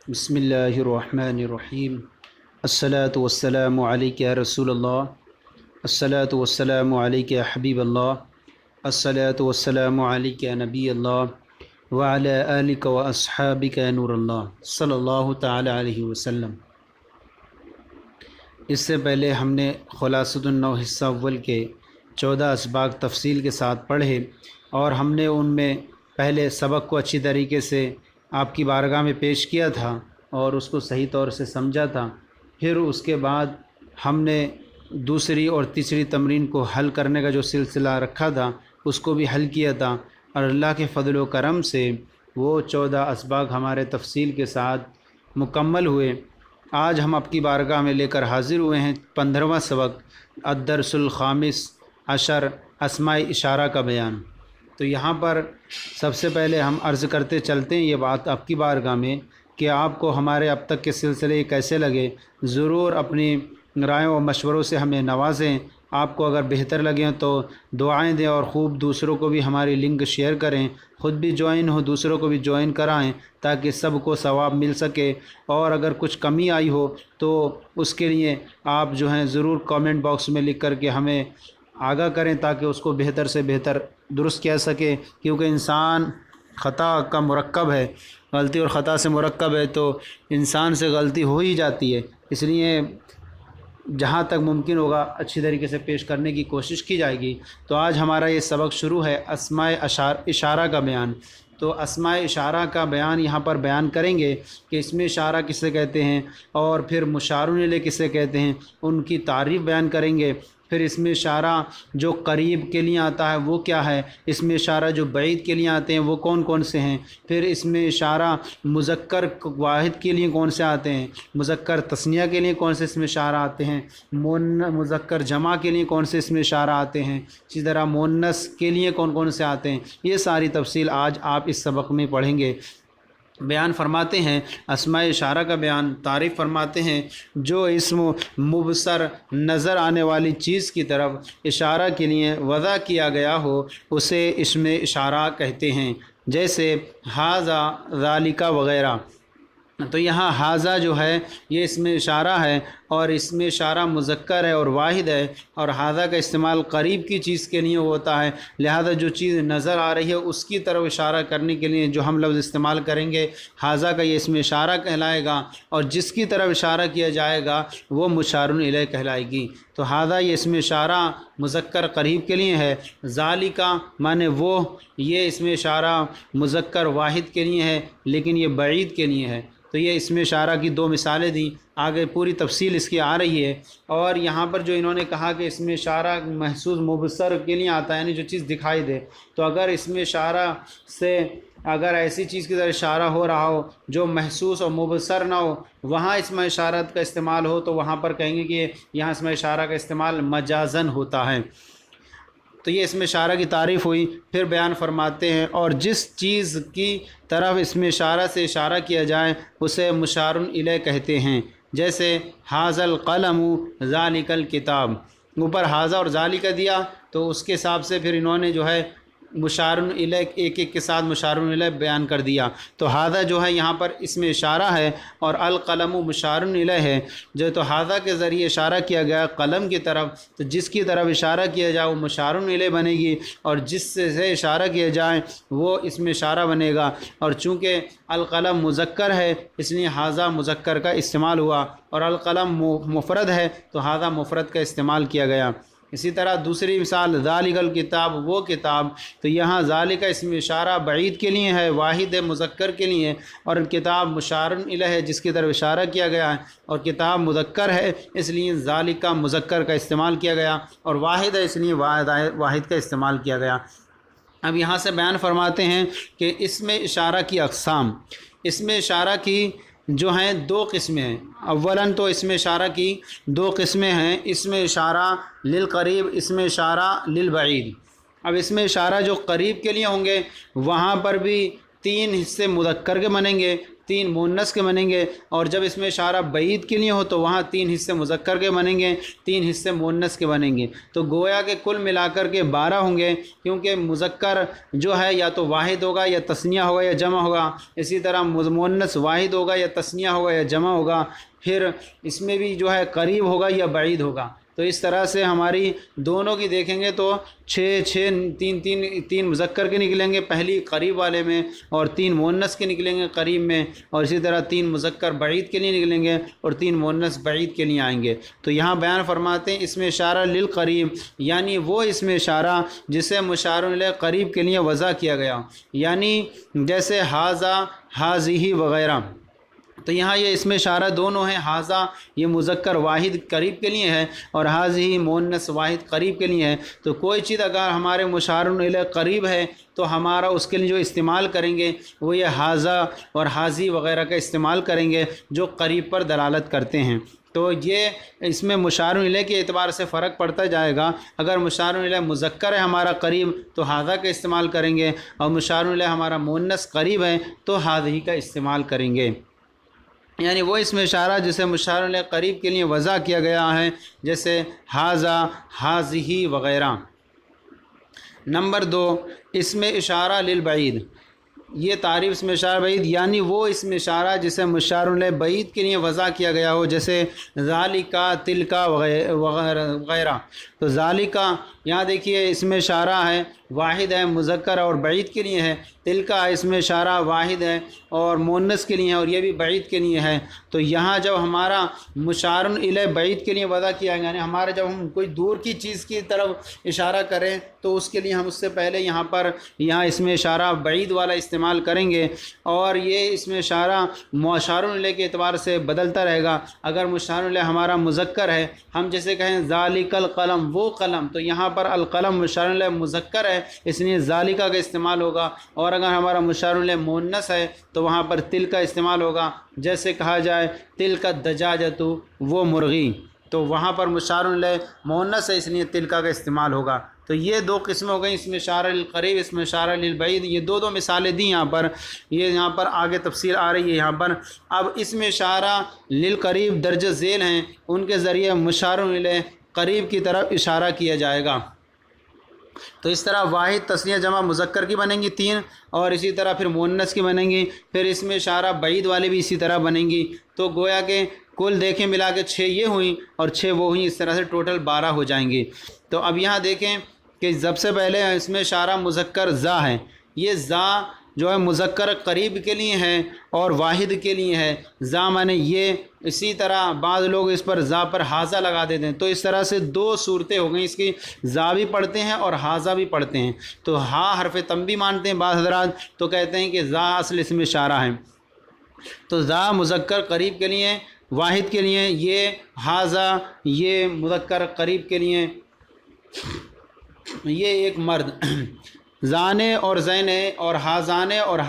بسم اللہ الرحمن الرحیم۔ الصلاۃ والسلام علیک یا رسول اللہ، الصلاۃ والسلام علیک یا حبیب اللہ، الصلاۃ والسلام علیک یا نبی اللہ وعلی آلک و اصحابک یا نور اللہ صلی اللہ تعالی علیہ وسلم۔ اس سے پہلے ہم نے خلاصۃ النو حصہ اول کے 14 اسباق تفصیل کے ساتھ پڑھے اور ہم نے ان میں پہلے سبق کو اچھی طریقے سے آپ کی بارگاہ میں پیش کیا تھا اور اس کو صحیح طور سے سمجھا تھا۔ پھر اس کے بعد ہم نے دوسری اور تیسری تمرین کو حل کرنے کا جو سلسلہ رکھا تھا اس کو بھی حل کیا تھا، اور اللہ کے فضل و کرم سے وہ 14 اسباق ہمارے تفصیل کے ساتھ مکمل ہوئے۔ آج ہم آپ کی بارگاہ میں لے کر حاضر ہوئے ہیں 15واں سبق، الدرس الخامس عشر، اسماء اشارہ کا بیان۔ تو یہاں پر سب سے پہلے ہم عرض کرتے چلتے ہیں یہ بات آپ کی بارگاہ میں کہ آپ کو ہمارے اب تک کے سلسلے کیسے لگے، ضرور اپنی رائے و مشوروں سے ہمیں نوازیں۔ آپ کو اگر بہتر لگیں تو دعائیں دیں اور خوب دوسروں کو بھی ہماری لنک شیئر کریں، خود بھی جوائن ہو، دوسروں کو بھی جوائن کرائیں تاکہ سب کو ثواب مل سکے۔ اور اگر کچھ کمی آئی ہو تو اس کے لیے آپ جو ہیں ضرور کامنٹ باکس میں لکھ کر کے ہمیں آگاہ کریں تاکہ اس کو بہتر سے بہتر درست کہہ سکے، کیونکہ انسان خطا کا مرکب ہے، غلطی اور خطا سے مرکب ہے، تو انسان سے غلطی ہو ہی جاتی ہے۔ اس لیے جہاں تک ممکن ہوگا اچھی طریقے سے پیش کرنے کی کوشش کی جائے گی۔ تو آج ہمارا یہ سبق شروع ہے اسماء اشارہ کا بیان۔ تو اسماء اشارہ کا بیان یہاں پر بیان کریں گے کہ اس میں اشارہ کسے کہتے ہیں اور پھر مشار الیہ کسے کہتے ہیں، ان کی تعریف بیان کریں گے۔ پھر اس میں اشارہ جو قریب کے لیے آتا ہے وہ کیا ہے، اس میں اشارہ جو بعید کے لیے آتے ہیں وہ کون کون سے ہیں، پھر اس میں اشارہ مذکر واحد کے لیے کون سے آتے ہیں، مذکر تثنیہ کے لیے کون سے اس میں اشارہ آتے ہیں، مذکر جمع کے لیے کون سے اس میں اشارہ آتے ہیں، اسی طرح مؤنث کے لیے کون کون سے آتے ہیں۔ یہ ساری تفصیل آج آپ اس سبق میں پڑھیں گے۔ بیان فرماتے ہیں اسماء اشارہ کا بیان، تعریف فرماتے ہیں جو اسم مبصر نظر آنے والی چیز کی طرف اشارہ کے لیے وضع کیا گیا ہو اسے اسم اشارہ کہتے ہیں، جیسے ھذا، ذالک وغیرہ۔ تو یہاں ھذا جو ہے یہ اسم اشارہ ہے اور اس میں اشارہ مذکر ہے اور واحد ہے، اور ھذا کا استعمال قریب کی چیز کے لیے ہوتا ہے، لہذا جو چیز نظر آ رہی ہے اس کی طرف اشارہ کرنے کے لیے جو ہم لفظ استعمال کریں گے ھذا کا یہ اسم اشارہ کہلائے گا، اور جس کی طرف اشارہ کیا جائے گا وہ مشار الیہ کہلائے گی۔ تو ھذا یہ اسم اشارہ مذکر قریب کے لیے ہے، ذالک مانے وہ، یہ اسم اشارہ مذکر واحد کے لیے ہے لیکن یہ بعید کے لیے ہے۔ تو یہ اسم اشارہ کی دو مثالیں دیں، آگے پوری تفصیل اس کی آ رہی ہے۔ اور یہاں پر جو انہوں نے کہا کہ اسم اشارہ محسوس مبصر کے لیے آتا ہے، یعنی جو چیز دکھائی دے، تو اگر اسم اشارہ سے اگر ایسی چیز کی طرف اشارہ ہو رہا ہو جو محسوس اور مبصر نہ ہو، وہاں اسم اشارت کا استعمال ہو تو وہاں پر کہیں گے کہ یہاں اسم اشارہ کا استعمال مجازن ہوتا ہے۔ تو یہ اسم اشارہ کی تعریف ہوئی۔ پھر بیان فرماتے ہیں اور جس چیز کی طرف اسم اشارہ سے اشارہ کیا جائے اسے مشار الیہ کہتے ہیں، جیسے ھذا القلم، ذالک الکتاب۔ اوپر ھذا اور ذالک دیا تو اس کے حساب سے پھر انہوں نے جو ہے مشار الیہ ایک ایک کے ساتھ مشار الیہ بیان کر دیا۔ تو ھذا جو ہے یہاں پر اسم اشارہ ہے اور القلم مشار الیہ ہے، جو تو ھذا کے ذریعے اشارہ کیا گیا قلم کی طرف، تو جس کی طرف اشارہ کیا جائے وہ مشار الیہ بنے گی، اور جس سے اشارہ کیا جائے وہ اسم اشارہ بنے گا۔ اور چونکہ القلم مذکر ہے اس لیے ھذا مذکر کا استعمال ہوا، اور القلم مفرد ہے تو ھذا مفرد کا استعمال کیا گیا۔ اسی طرح دوسری مثال ذالک الکتاب، وہ کتاب، تو یہاں ذالک اسم اشارہ بعید کے لیے ہے، واحد ہے، مذکر کے لیے، اور کتاب مشار الیہ ہے جس کی طرف اشارہ کیا گیا ہے، اور کتاب مذکر ہے اس لیے ذالک مذکر کا استعمال کیا گیا، اور واحد ہے اس لیے واحد کا استعمال کیا گیا۔ اب یہاں سے بیان فرماتے ہیں کہ اسم اشارہ کی اقسام۔ اسم اشارہ کی جو ہیں دو قسمیں ہیں۔ اولاً تو اسم اشارہ کی دو قسمیں ہیں، اسم اشارہ للقریب، اسم اشارہ للبعید۔ اب اسم اشارہ جو قریب کے لیے ہوں گے وہاں پر بھی 3 حصے مذکر کے بنیں گے، 3 مؤنث کے بنیں گے، اور جب اس میں اشارہ بعید کے لیے ہو تو وہاں 3 حصے مذکر کے بنیں گے، 3 حصے مؤنث کے بنیں گے۔ تو گویا کہ کل ملا کر کے 12 ہوں گے، کیونکہ مذکر جو ہے یا تو واحد ہوگا یا تثنیہ ہوگا یا جمع ہوگا، اسی طرح مؤنث واحد ہوگا یا تثنیہ ہوگا یا جمع ہوگا، پھر اس میں بھی جو ہے قریب ہوگا یا بعید ہوگا۔ تو اس طرح سے ہماری دونوں کی دیکھیں گے تو 3 مذکر کے نکلیں گے پہلی قریب والے میں، اور 3 مؤنث کے نکلیں گے قریب میں، اور اسی طرح 3 مذکر بعید کے لیے نکلیں گے اور 3 مؤنث بعید کے لیے آئیں گے۔ تو یہاں بیان فرماتے ہیں اسم اشارہ للقریب، یعنی وہ اسم اشارہ جسے مشار الیہ قریب کے لیے وضع کیا گیا، یعنی جیسے ھذا، ھذہ وغیرہ۔ تو یہاں یہ اسم اشارہ دونوں ہیں، ھذا یہ مذکر واحد قریب کے لیے ہے اور ھذہ مؤنث واحد قریب کے لیے ہے۔ تو کوئی چیز اگر ہمارے مشار الیہ قریب ہے تو ہمارا اس کے لیے جو استعمال کریں گے وہ یہ ھذا اور ھذہ وغیرہ کا استعمال کریں گے جو قریب پر دلالت کرتے ہیں۔ تو یہ اس میں مشار الیہ کے اعتبار سے فرق پڑتا جائے گا۔ اگر مشار الیہ مذکر ہے ہمارا قریب تو ھذا کا استعمال کریں گے، اور مشار الیہ ہمارا مؤنث قریب ہے تو ھذہ کا استعمال کریں گے، یعنی وہ اسم اشارہ جسے مشار الیہ قریب کے لیے وضع کیا گیا ہے، جیسے ھذا، ھذہ وغیرہ۔ نمبر 2، اسم اشارہ للبعید، یہ تعریف اسم اشارہ بعید، یعنی وہ اسم اشارہ جسے مشار الیہ بعید کے لیے وضع کیا گیا ہو، جیسے ذالکا، تلکا وغیرہ۔ تو ذالکا یہاں دیکھیے اسم اشارہ ہے، واحد ہے، مذکر اور بعید کے لیے ہے۔ تلکا اسم اشارہ واحد ہے اور مؤنث کے لیے ہے، اور یہ بھی بعید کے لیے ہے۔ تو یہاں جب ہمارا مشار الیہ بعید کے لیے وضع کیا گیا، یعنی ہمارا جب ہم کوئی دور کی چیز کی طرف اشارہ کریں تو اس کے لیے ہم اس سے پہلے یہاں اسم اشارہ بعید والا استعمال کریں گے، اور یہ اسم اشارہ مشار الیہ کے اعتبار سے بدلتا رہے گا۔ اگر مشار الیہ ہمارا مذکر ہے، ہم جیسے کہیں ذالک القلم، وہ قلم، تو یہاں پر القلم مشار الیہ مذکر ہے اس لیے ذالکا کا استعمال ہوگا، اور اگر ہمارا مشار الیہ مؤنث ہے تو وہاں پر تل کا استعمال ہوگا، جیسے کہا جائے تلک الدجاجۃ، وہ مرغی، تو وہاں پر مشار الیہ مؤنث ہے اس لیے تلکا کا استعمال ہوگا۔ تو یہ 2 قسمیں ہو گئیں، اسم اشارہ للقریب، اسم اشارہ للبعید، یہ 2 مثالیں دیں یہاں پر، یہ یہاں پر آگے تفصیل آ رہی ہے یہاں پر۔ اب اسم اشارہ للقریب درج ذیل ہیں، ان کے ذریعے مشار الیہ قریب کی طرف اشارہ کیا جائے گا۔ تو اس طرح واحد، تثنیہ، جمع، مذکر کی بنیں گی 3، اور اسی طرح پھر مؤنث کی بنیں گی، پھر اس میں اشارہ بعید والے بھی اسی طرح بنیں گی۔ تو گویا کہ کل دیکھیں ملا کے 6 یہ ہوئیں اور 6 وہ ہوئیں، اس طرح سے ٹوٹل 12 ہو جائیں گی۔ تو اب یہاں دیکھیں کہ سب سے پہلے اس میں اشارہ مذکر ذا ہے، یہ ذا جو ہے مذکر قریب کے لیے ہے اور واحد کے لیے ہے، ذا مانے یہ۔ اسی طرح بعض لوگ اس پر ذا پر ھذا لگا دیتے ہیں، تو اس طرح سے 2 صورتیں ہو گئیں اس کی، ذا بھی پڑھتے ہیں اور ھذا بھی پڑھتے ہیں۔ تو ہا حرف تنبیہ مانتے ہیں بعض حضرات، تو کہتے ہیں کہ ذا اصل اسم اشارہ ہے۔ تو ذا مذکر قریب کے لیے، واحد کے لیے، یہ ھذا یہ مذکر قریب کے لیے، یہ ایک مرد، زانے اور زینے اور ہازانے اور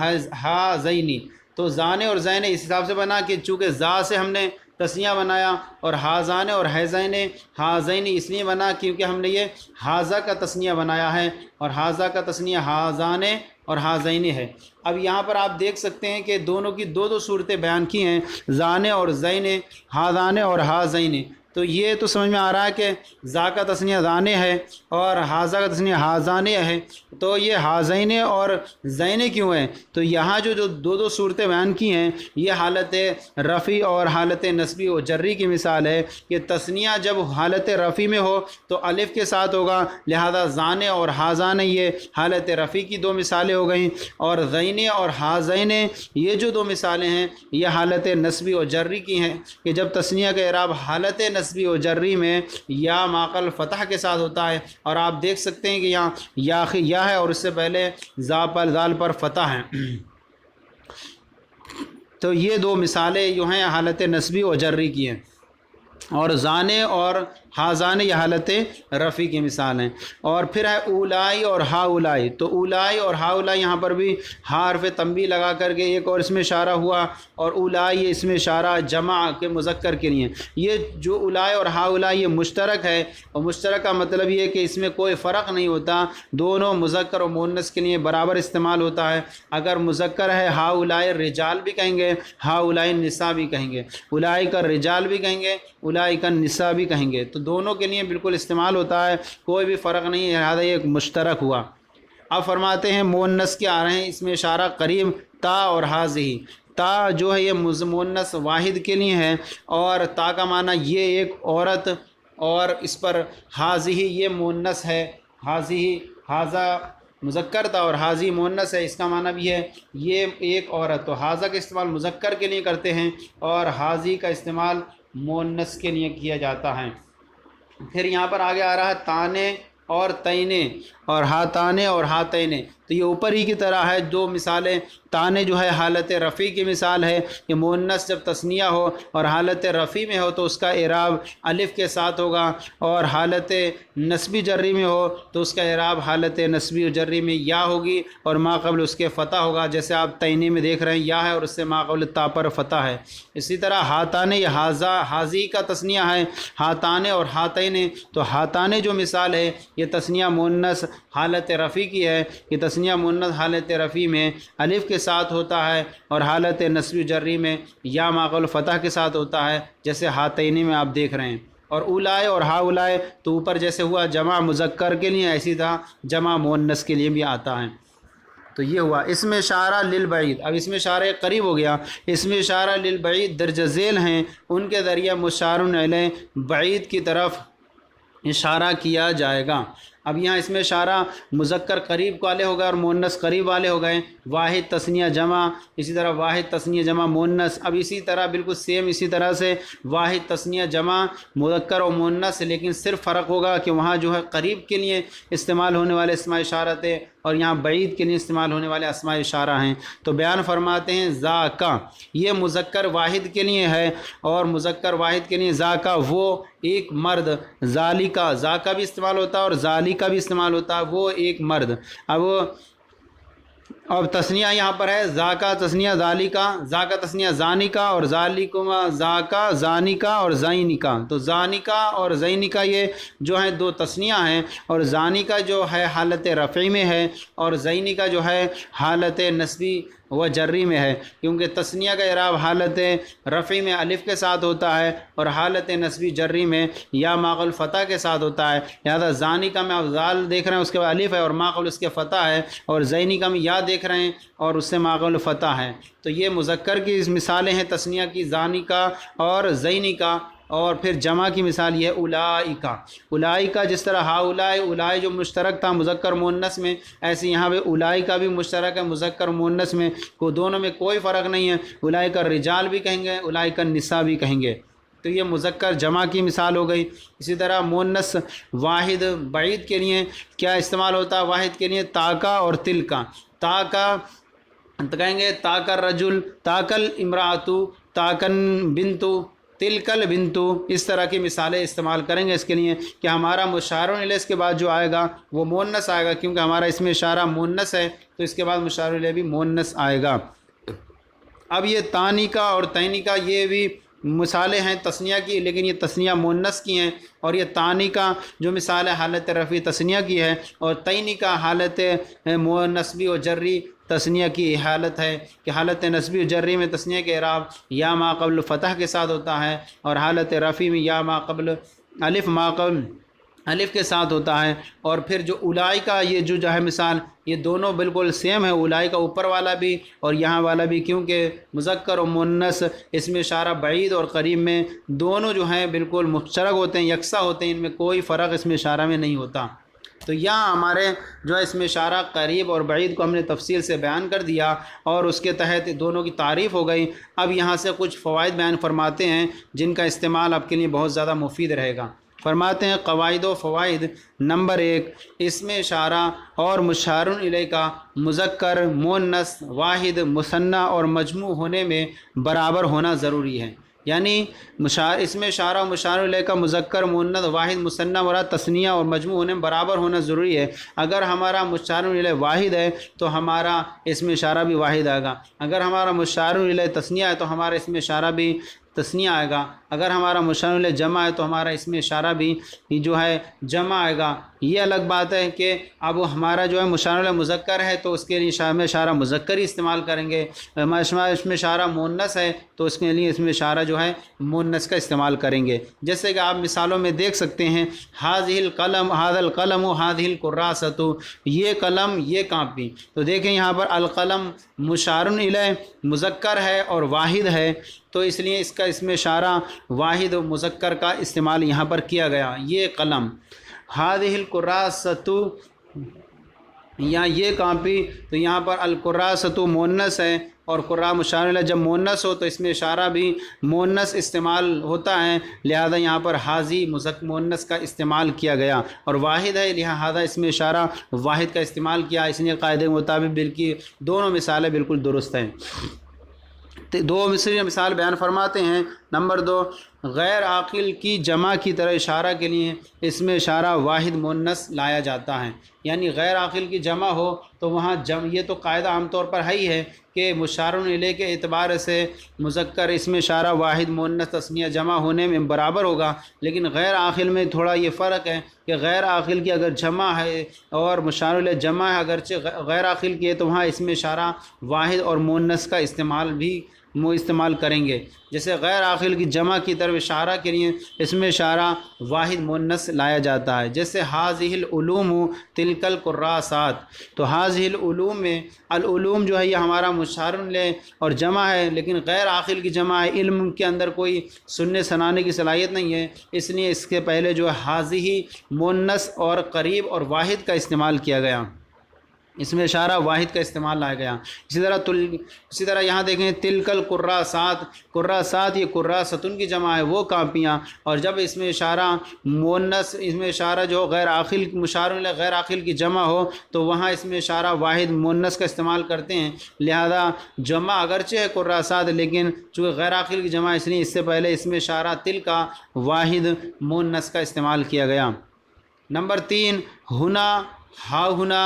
ہازینی۔ تو زانے اور زینے اس حساب سے بنا کہ چونکہ زا سے ہم نے تسنیہ بنایا، اور ہازانے اور حیزینے ہازینی اس لیے بنا کیونکہ ہم نے یہ ہازا کا تسنیہ بنایا ہے، اور ہازا کا تسنیہ ہازانے اور ہازینی ہے۔ اب یہاں پر آپ دیکھ سکتے ہیں کہ دونوں کی 2 صورتیں بیان کی ہیں، زانے اور زینے، ہازانے اور ہازینے۔ تو یہ تو سمجھ میں آ رہا ہے کہ زا کا تسنیہ زانے ہے اور ہازا کا تسنیہ ہازانے ہے، تو یہ ہازینے اور زینے کیوں ہیں؟ تو یہاں جو 2 صورتیں بیان کی ہیں، یہ حالت رفع اور حالت نصبی و جری کی مثال ہے کہ تسنیہ جب حالت رفع میں ہو تو الف کے ساتھ ہوگا، لہذا زانے اور ہازانے یہ حالت رفع کی 2 مثالیں ہو گئیں، اور زینے اور ہازینے یہ جو 2 مثالیں ہیں یہ حالت نصبی و جری کی ہیں کہ جب تسنیہ کا اعراب حالت نصبی و جری میں یا ماقل فتح کے ساتھ ہوتا ہے، اور آپ دیکھ سکتے ہیں کہ یہاں یا ہے اور اس سے پہلے زال پر فتح ہے۔ تو یہ 2 مثالیں جو ہیں حالت نصبی و جری کی ہیں، اور زانے اور حاضان یہ حالت رفیع کی مثال ہیں۔ اور پھر ہے اولائی اور ہا اولائی، تو اولائی اور ہا اولائی یہاں پر بھی حرف تنبیہ لگا کر کے ایک اور اس میں اشارہ ہوا، اور اولائی اس میں اشارہ جمع کے مذکر کے لیے۔ یہ جو اولائی اور ہا اولائی یہ مشترک ہے، اور مشترک کا مطلب یہ ہے کہ اس میں کوئی فرق نہیں ہوتا، دونوں مذکر اور مؤنث کے لیے برابر استعمال ہوتا ہے۔ اگر مذکر ہے ہا اولائی رجال بھی کہیں گے، ہا اولائی نساء بھی کہیں گے، اولائی کا رجال بھی کہیں گے، اولائی کا نساء بھی کہیں گے، تو دونوں کے لیے بالکل استعمال ہوتا ہے، کوئی بھی فرق نہیں ہے، لہٰذا یہ ایک مشترک ہوا۔ اب فرماتے ہیں مؤنث کے آ رہے ہیں، اس میں اشارہ قریب تا اور حاضی۔ تا جو ہے یہ مؤنث واحد کے لیے ہے، اور تا کا معنی یہ ایک عورت، اور اس پر حاضی یہ مؤنث ہے، حاضی حاضہ مذکر تھا اور حاضی مؤنث ہے، اس کا معنی بھی ہے یہ ایک عورت، تو حاضہ کا استعمال مذکر کے لیے کرتے ہیں اور حاضی کا استعمال مؤنث کے لیے کیا جاتا ہے۔ پھر یہاں پر آگے آ رہا ہے تانے اور تینے اور ہاتانے اور ہاتینے، تو یہ اوپر ہی کی طرح ہے دو مثالیں۔ تانے جو ہے حالت رفیع کی مثال ہے کہ مؤنث جب تثنیہ ہو اور حالت رفیع میں ہو تو اس کا اعراب الف کے ساتھ ہوگا، اور حالت نسبی جری میں ہو تو اس کا اعراب حالت نسبی و جری میں یا ہوگی اور ما قبل اس کے فتح ہوگا، جیسے آپ تینے میں دیکھ رہے ہیں یا ہے اور اس سے ما قبل تا پر فتح ہے۔ اسی طرح ہاتانے یہ حاضی کا تثنیہ ہے، ہاتانے اور ہاتینے، تو ہاتانے جو مثال ہے یہ تثنیہ مؤنث حالت رفیع کی ہے، یہ تثنیہ مؤنث حالت رفیع میں الف کے ساتھ ہوتا ہے اور حالت نسبی جری میں یا ما قبل فتح کے ساتھ ہوتا ہے، جیسے ہاتینی میں آپ دیکھ رہے ہیں۔ اور اولائے اور ہا اولائے تو اوپر جیسے ہوا جمع مذکر کے لیے، ایسی طرح جمع مؤنث کے لیے بھی آتا ہے۔ تو یہ ہوا اس میں اشارہ للبعید۔ اب اس میں اشارہ قریب ہو گیا، اس میں اشارہ للبعید درج ذیل ہیں، ان کے ذریعہ مشار الیہ بعید کی طرف اشارہ کیا جائے گا۔ اب یہاں اس میں اشارہ مذکر قریب والے ہو گئے اور مؤنث قریب والے ہو گئے، واحد تثنیہ جمع، اسی طرح واحد تثنیہ جمع مؤنث۔ اب اسی طرح بالکل سیم اسی طرح سے واحد تثنیہ جمع مذکر و مؤنث، لیکن صرف فرق ہوگا کہ وہاں جو ہے قریب کے لیے استعمال ہونے والے اسماء اشارت ہے اور یہاں بعید کے لیے استعمال ہونے والے اسماء اشارہ ہیں۔ تو بیان فرماتے ہیں ذاکا یہ مذکر واحد کے لیے ہے، اور مذکر واحد کے لیے ذاکا وہ ایک مرد، ذالکا ذاکا بھی استعمال ہوتا ہے اور ذالکا بھی استعمال ہوتا ہے، وہ ایک مرد۔ اب تثنیہ یہاں پر ہے ذاکا تثنیہ ذالکا، ذاکا تثنیہ زانکا اور ذالکما ذاکا زانکا اور زینکا، تو زانکا اور زینکا یہ جو ہیں دو تثنیہ ہیں، اور زانکا جو ہے حالت رفعی میں ہے اور زینکا جو ہے حالت نسبی و جری میں ہے، کیونکہ تثنیہ کا اعراب حالت رفعی میں الف کے ساتھ ہوتا ہے اور حالت نسبی جری میں یا ما قبل فتح کے ساتھ ہوتا ہے، لہذا زانکا میں آپ زال دیکھ رہے ہیں اس کے بعد الف ہے اور ما قبل اس کے فتح ہے، اور زینکا میں یا دیکھ رہے ہیں اور اس سے ما قبل فتح ہے۔ تو یہ مذکر کی مثالیں ہیں تثنیہ کی زانکا اور زینکا، اور پھر جمع کی مثال یہ اولائکا۔ اولائکا جس طرح ہا اولائے اولائے جو مشترک تھا مذکر مؤنث میں، ایسے یہاں پہ اولائکا بھی مشترک ہے مذکر مؤنث میں، کو دونوں میں کوئی فرق نہیں ہے، اولائکا رجال بھی کہیں گے، اولائکا نساء بھی کہیں گے۔ تو یہ مذکر جمع کی مثال ہو گئی۔ اسی طرح مؤنث واحد بعید کے لیے کیا استعمال ہوتا ہے؟ واحد کے لیے تاکا اور تلکا۔ تاکا کہیں گے تاکر رجل، تاکل امراۃ، تاکن بنتو، تلکل بنتو، اس طرح کی مثالیں استعمال کریں گے اس کے لیے کہ ہمارا مشار الیہ اس کے بعد جو آئے گا وہ مؤنث آئے گا، کیونکہ ہمارا اس میں اشارہ مؤنث ہے تو اس کے بعد مشار الیہ بھی مؤنث آئے گا۔ اب یہ تانیکا اور تینیکا یہ بھی مثالیں ہیں تثنیہ کی، لیکن یہ تثنیہ مؤنث کی ہیں، اور یہ تانیکا جو مثال ہے حالت رفعی تثنیہ کی ہے، اور تینیکا حالت نسبی و جری تثنیہ کی حالت ہے کہ حالت نسبی و جری میں تثنیہ کے اعراب یا ما قبل فتح کے ساتھ ہوتا ہے، اور حالت رفعی میں یا ما قبل الف ما قبل الف کے ساتھ ہوتا ہے۔ اور پھر جو اولائکا یہ جو ہے مثال، یہ دونوں بالکل سیم ہے، اولائکا اوپر والا بھی اور یہاں والا بھی، کیونکہ مذکر و مؤنث اس میں اشارہ بعید اور قریب میں دونوں جو ہیں بالکل مشترک ہوتے ہیں، یکساں ہوتے ہیں، ان میں کوئی فرق اس میں اشارہ میں نہیں ہوتا۔ تو یہاں ہمارے جو ہے اس میں اشارہ قریب اور بعید کو ہم نے تفصیل سے بیان کر دیا اور اس کے تحت دونوں کی تعریف ہو گئی۔ اب یہاں سے کچھ فوائد بیان فرماتے ہیں جن کا استعمال آپ کے لیے بہت زیادہ مفید رہے گا۔ فرماتے ہیں قواعد و فوائد۔ نمبر 1، اس میں اشارہ اور مشار الیہ کا مذکر مؤنث واحد مثنی اور مجموع ہونے میں برابر ہونا ضروری ہے۔ یعنی اس میں اشارہ و مشار الیہ کا مذکر مؤنث واحد مثنی مراد تثنیہ اور مجموع ہونے میں برابر ہونا ضروری ہے۔ اگر ہمارا مشار الیہ واحد ہے تو ہمارا اس میں اشارہ بھی واحد آئے گا، اگر ہمارا مشار الیہ تثنیہ ہے تو ہمارا اس میں اشارہ بھی تثنیہ آئے گا، اگر ہمارا مشار الیہ جمع ہے تو ہمارا اس میں اشارہ بھی جو ہے جمع آئے گا۔ یہ الگ بات ہے کہ اب ہمارا جو ہے مشار الیہ مذکر ہے تو اس کے لیے اشارہ مذکر ہی استعمال کریں گے، اس میں اشارہ مؤنث ہے تو اس کے لیے اس میں اشارہ جو ہے مؤنث کا استعمال کریں گے۔ جیسے کہ آپ مثالوں میں دیکھ سکتے ہیں، ھذہ القلم، ھذا القلم، ھذہ الکراسۃ، یہ قلم، یہ کاپی۔ تو دیکھیں یہاں پر القلم مشار الیہ مذکر ہے اور واحد ہے، تو اس لیے اس میں اشارہ واحد و مذکر کا استعمال یہاں پر کیا گیا، یہ قلم۔ ھذہ الکراسۃ یا یہ کاپی، تو یہاں پر الکراسۃ مؤنث ہے اور قرا مشار الیہ جب مؤنث ہو تو اس میں اشارہ بھی مؤنث استعمال ہوتا ہے، لہذا یہاں پر ھذہ مؤنث کا استعمال کیا گیا، اور واحد ہے لہذا اس میں اشارہ واحد کا استعمال کیا، اس لیے قاعدے کے مطابق بالکل دونوں مثالیں بالکل درست ہیں۔ دو مثال بیان فرماتے ہیں۔ نمبر 2، غیر عاقل کی جمع کی طرح اشارہ کے لیے اس میں اشارہ واحد مؤنث لایا جاتا ہے، یعنی غیر عاقل کی جمع ہو تو وہاں یہ تو قاعدہ عام طور پر ہے ہی ہے کہ مشار الیہ کے اعتبار سے مذکر اس میں اشارہ واحد مؤنث تثنیہ جمع ہونے میں برابر ہوگا، لیکن غیر عاقل میں تھوڑا یہ فرق ہے کہ غیر عاقل کی اگر جمع ہے اور مشار الیہ جمع ہے، اگرچہ غیر عاقل کی ہے تو وہاں اس میں اشارہ واحد اور مؤنث کا استعمال کریں گے۔ جیسے غیر عاقل کی جمع کی طرف اشارہ کے لیے اس میں اشارہ واحد مؤنث لایا جاتا ہے، جیسے ھذہ العلوم تلک الکراسات۔ تو ھذہ العلوم میں العلوم جو ہے یہ ہمارا مشار الیہ اور جمع ہے، لیکن غیر عاقل کی جمع ہے، علم کے اندر کوئی سننے سنانے کی صلاحیت نہیں ہے، اس لیے اس کے پہلے جو ہے ھذہ مؤنث اور قریب اور واحد کا استعمال کیا گیا، اس میں اشارہ واحد کا استعمال لایا گیا۔ اسی طرح یہاں دیکھیں تلک الکراسات، کراسات یہ کراستن کی جمع ہے، وہ کاپیاں، اور جب اس میں اشارہ مؤنث، اس میں اشارہ جو غیر عاقل مشار الیہ غیر عاقل کی جمع ہو تو وہاں اس میں اشارہ واحد مؤنث کا استعمال کرتے ہیں، لہذا جمع اگرچہ ہے کراسات لیکن چونکہ غیر عاقل کی جمع اس لیے اس سے پہلے اس میں اشارہ تلک واحد مؤنث کا استعمال کیا گیا۔ نمبر 3، ہنا، ہا ہنا،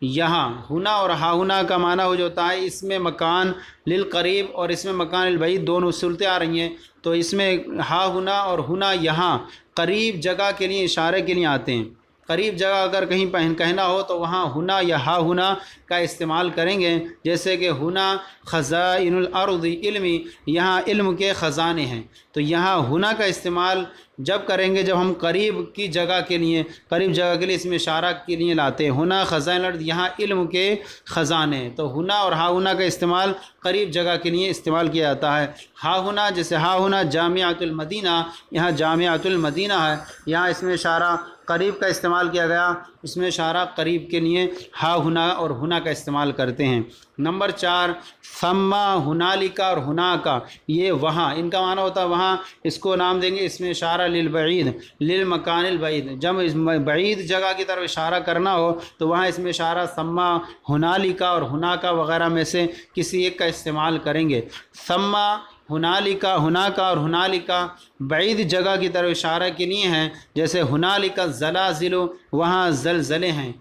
یہاں۔ ہنا اور ہا ہنا کا معنی ہو جاتا ہے اس میں مکان للقریب اور اس میں مکان للبعید، دونوں صورتیں آ رہی ہیں، تو اس میں ہا ہنا اور ہنا یہاں قریب جگہ کے لیے اشارے کے لیے آتے ہیں۔ قریب جگہ اگر کہیں کہنا ہو تو وہاں ہنا یا ہا ہنا کا استعمال کریں گے، جیسے کہ ہنا خزائن الارض علمی، یہاں علم کے خزانے ہیں، تو یہاں ہنا کا استعمال جب کریں گے جب ہم قریب کی جگہ کے لیے، قریب جگہ کے لیے اس میں اشارہ کے لیے لاتے ہیں، ہنا خزائن الارض، یہاں علم کے خزانے، تو ہنا اور ہا ہنا کا استعمال قریب جگہ کے لیے استعمال کیا جاتا ہے۔ ہا ہنا، جیسے ہا ہنا جامعۃ المدینہ، یہاں جامعۃ المدینہ ہے، یہاں اس میں اشارہ قریب کا استعمال کیا گیا، اس میں اشارہ قریب کے لیے ہا ہنا اور ہنا کا استعمال کرتے ہیں۔ نمبر 4، ثما، ہنالک اور ہناکا، یہ وہاں، ان کا معنی ہوتا ہے وہاں، اس کو نام دیں گے اس میں اشارہ للبعید، للمکان البعید، جب اس بعید جگہ کی طرف اشارہ کرنا ہو تو وہاں اس میں اشارہ ثما، ہنالک اور ہناکا وغیرہ میں سے کسی ایک کا استعمال کریں گے۔ ثما، ہنالک، ہناکا اور ہنالکا بعید جگہ کی طرف اشارہ کے لیے ہیں، جیسے ہنالک الزلازل، وہاں زلزلے ہیں،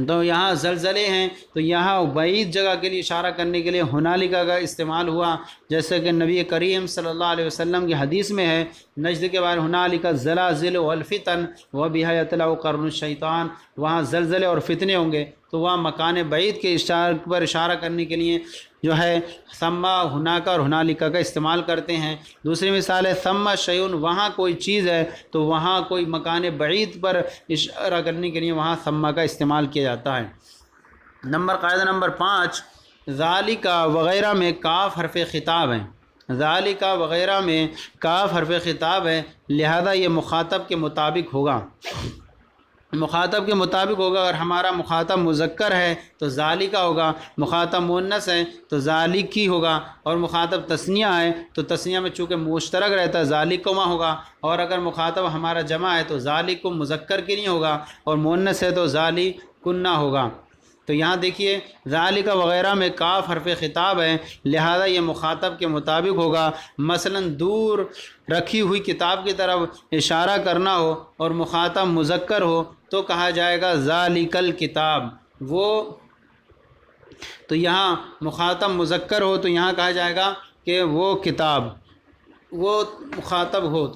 تو یہاں زلزلے ہیں، تو یہاں بعید جگہ کے لیے اشارہ کرنے کے لیے ہنالکا کا استعمال ہوا، جیسے کہ نبی کریم صلی اللہ علیہ وسلم کی حدیث میں ہے، نجد کے بارے ہنالک الزلازل والفتن وبہا یطلع قرن الشیطان، وہاں زلزلے اور فتنے ہوں گے، تو وہاں مکان بعید کے پر اشارہ کرنے کے لیے جو ہے ثما، ہناکا اور ہنالکا کا استعمال کرتے ہیں۔ دوسری مثال ہے ثما شیء، وہاں کوئی چیز ہے، تو وہاں کوئی مکان بعید پر اشارہ کرنے کے لیے وہاں ثما کا استعمال کیا جاتا ہے۔ قاعدہ نمبر 5، ذالک وغیرہ میں کاف حرف خطاب ہے، ذالک وغیرہ میں کاف حرف خطاب ہے، لہذا یہ مخاطب کے مطابق ہوگا، مخاطب کے مطابق ہوگا۔ اگر ہمارا مخاطب مذکر ہے تو ذالک ہوگا، مخاطب مؤنث ہے تو ذالک ہی ہوگا، اور مخاطب تثنیہ ہے تو تثنیہ میں چونکہ مشترک رہتا ہے ذالکما ہوگا، اور اگر مخاطب ہمارا جمع ہے تو ذالکم مذکر کے لیے ہوگا، اور مؤنث ہے تو ذالکن ہوگا۔ تو یہاں دیکھیے ذالک وغیرہ میں کاف حرف خطاب ہے، لہذا یہ مخاطب کے مطابق ہوگا۔ مثلا دور رکھی ہوئی کتاب کی طرف اشارہ کرنا ہو اور مخاطب مذکر ہو تو کہا جائے گا ذالک الکتاب، وہ تو یہاں مخاطب مذکر ہو تو یہاں کہا جائے گا کہ وہ کتاب، وہ مخاطب ہو